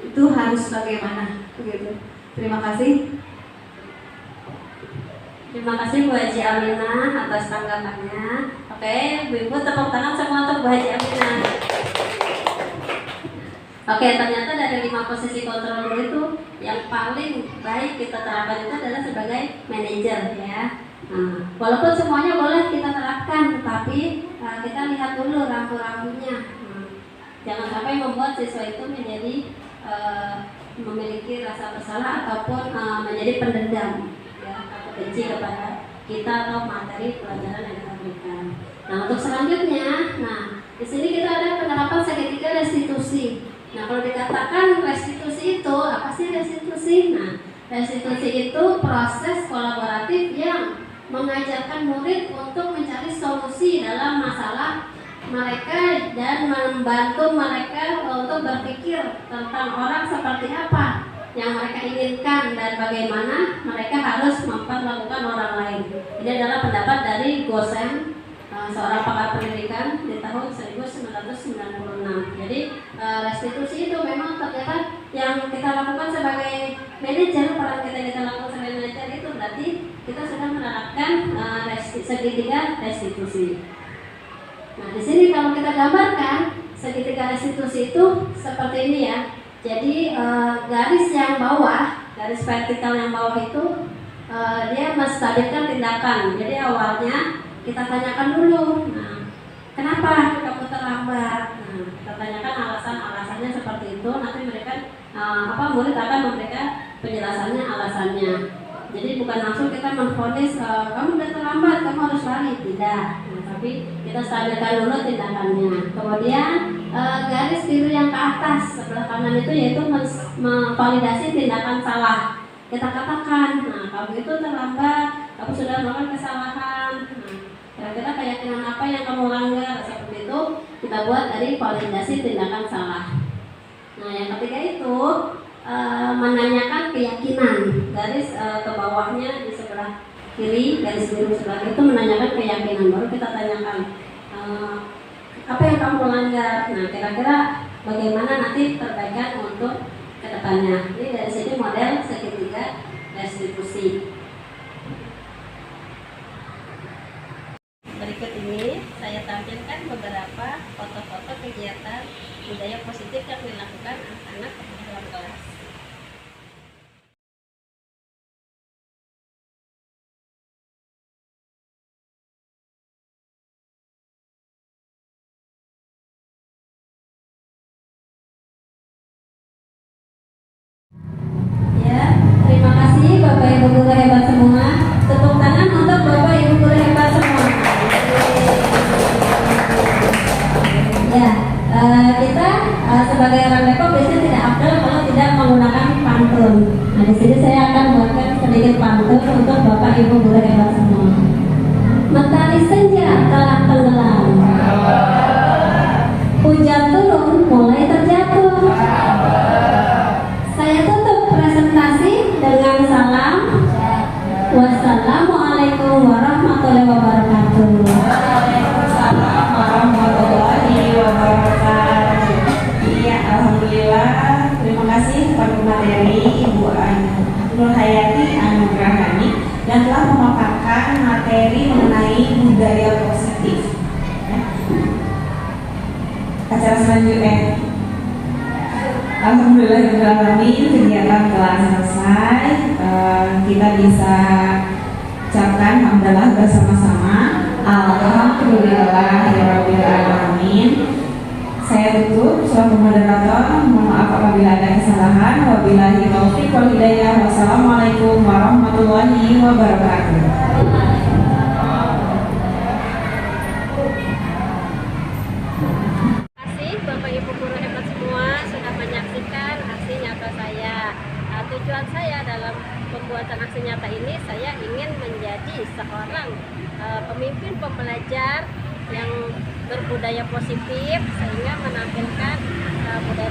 itu harus bagaimana, begitu. Terima kasih.
Terima kasih Bu Haji Aminah atas tanggapannya. Oke, Bu Ibu tepuk tangan semua untuk Bu Haji Aminah. Oke, ternyata dari 5 posisi kontrol guru itu yang paling baik kita terapkan itu adalah sebagai manajer ya. Nah, walaupun semuanya boleh kita terapkan, tetapi kita lihat dulu rambu-rambunya. Jangan sampai membuat siswa itu menjadi memiliki rasa bersalah ataupun menjadi pendendam ya, atau benci kepada kita atau materi pelajaran yang kita berikan. Nah, untuk selanjutnya, di sini kita ada penerapan segitiga restitusi. Nah, kalau dikatakan restitusi itu apa sih restitusi? Nah, restitusi itu proses kolaboratif yang mengajarkan murid untuk mencari solusi dalam masalah mereka dan membantu mereka untuk berpikir tentang orang seperti apa yang mereka inginkan dan bagaimana mereka harus memperlakukan orang lain. Ini adalah pendapat dari Gosen, seorang pakar pendidikan di tahun 1996. Jadi restitusi itu memang ternyata yang kita lakukan sebagai manajer, peran kita lakukan sebagai manajer itu berarti kita sudah menerapkan segitiga restitusi. Nah, di sini kalau kita gambarkan segitiga restitusi itu seperti ini ya. Jadi garis yang bawah, garis vertikal yang bawah itu dia menstabilkan tindakan. Jadi awalnya kita tanyakan dulu, nah, kenapa kamu terlambat? Nah, kita tanyakan alasannya seperti itu. Nanti mereka murid akan memberikan penjelasannya, alasannya. Jadi bukan langsung kita menvonis kamu udah terlambat, kamu harus lari, tidak. Nah, tapi kita stabilkan dulu tindakannya. Kemudian garis biru yang ke atas sebelah kanan itu yaitu memvalidasi tindakan salah. Kita katakan, nah kamu itu terlambat, kamu sudah melakukan kesalahan. Nah, kira-kira keyakinan apa yang kamu langgar? Seperti itu kita buat dari validasi tindakan salah. Nah, yang ketiga itu menanyakan keyakinan. Garis ke bawahnya di sebelah kiri, garis biru sebelah itu menanyakan keyakinan. Baru kita tanyakan apa yang kamu langgar. Nah, kira-kira bagaimana nanti perbaikan untuk kedepannya. Ini dari sini model segitiga distribusi. Berikut ini saya tampilkan beberapa foto-foto kegiatan budaya positif yang dilakukan anak-anak dalam kelas. Ya, terima kasih Bapak Ibu guru hebat semua. Tepuk tangan untuk Bapak Ibu guru hebat semua. Ya, kita sebagai orang Depok biasanya tidak afdal kalau tidak menggunakan pantun. Nah, di sini saya akan buatkan sedikit pantun untuk Bapak Ibu guru hebat semua. Mentari senja telah tenggelam, hujan turun mulai terjatuh. Saya tutup presentasi dengan salam. Wassalamualaikum warahmatullahi wabarakatuh.
Waalaikumsalam warahmatullahi wabarakatuh. Iya, alhamdulillah. Terima kasih kepada materi Ibu Nur Hayati Anugrahani yang telah memaparkan materi mengenai budaya positif. Acara selanjutnya. Alhamdulillah kegiatan telah selesai. Kita bisa ucapkan hamdalah bersama-sama. Alhamdulillahirabbil alamin. Saya tutup selaku moderator. Mohon maaf apabila ada kesalahan. Wabillahi taufiq wal hidayah. Wassalamualaikum warahmatullahi wabarakatuh.
Bapak Ibu guru hebat semua sudah menyaksikan aksi nyata saya. Tujuan saya dalam pembuatan aksi nyata ini, saya ingin menjadi seorang pemimpin pembelajar yang berbudaya positif sehingga menampilkan budaya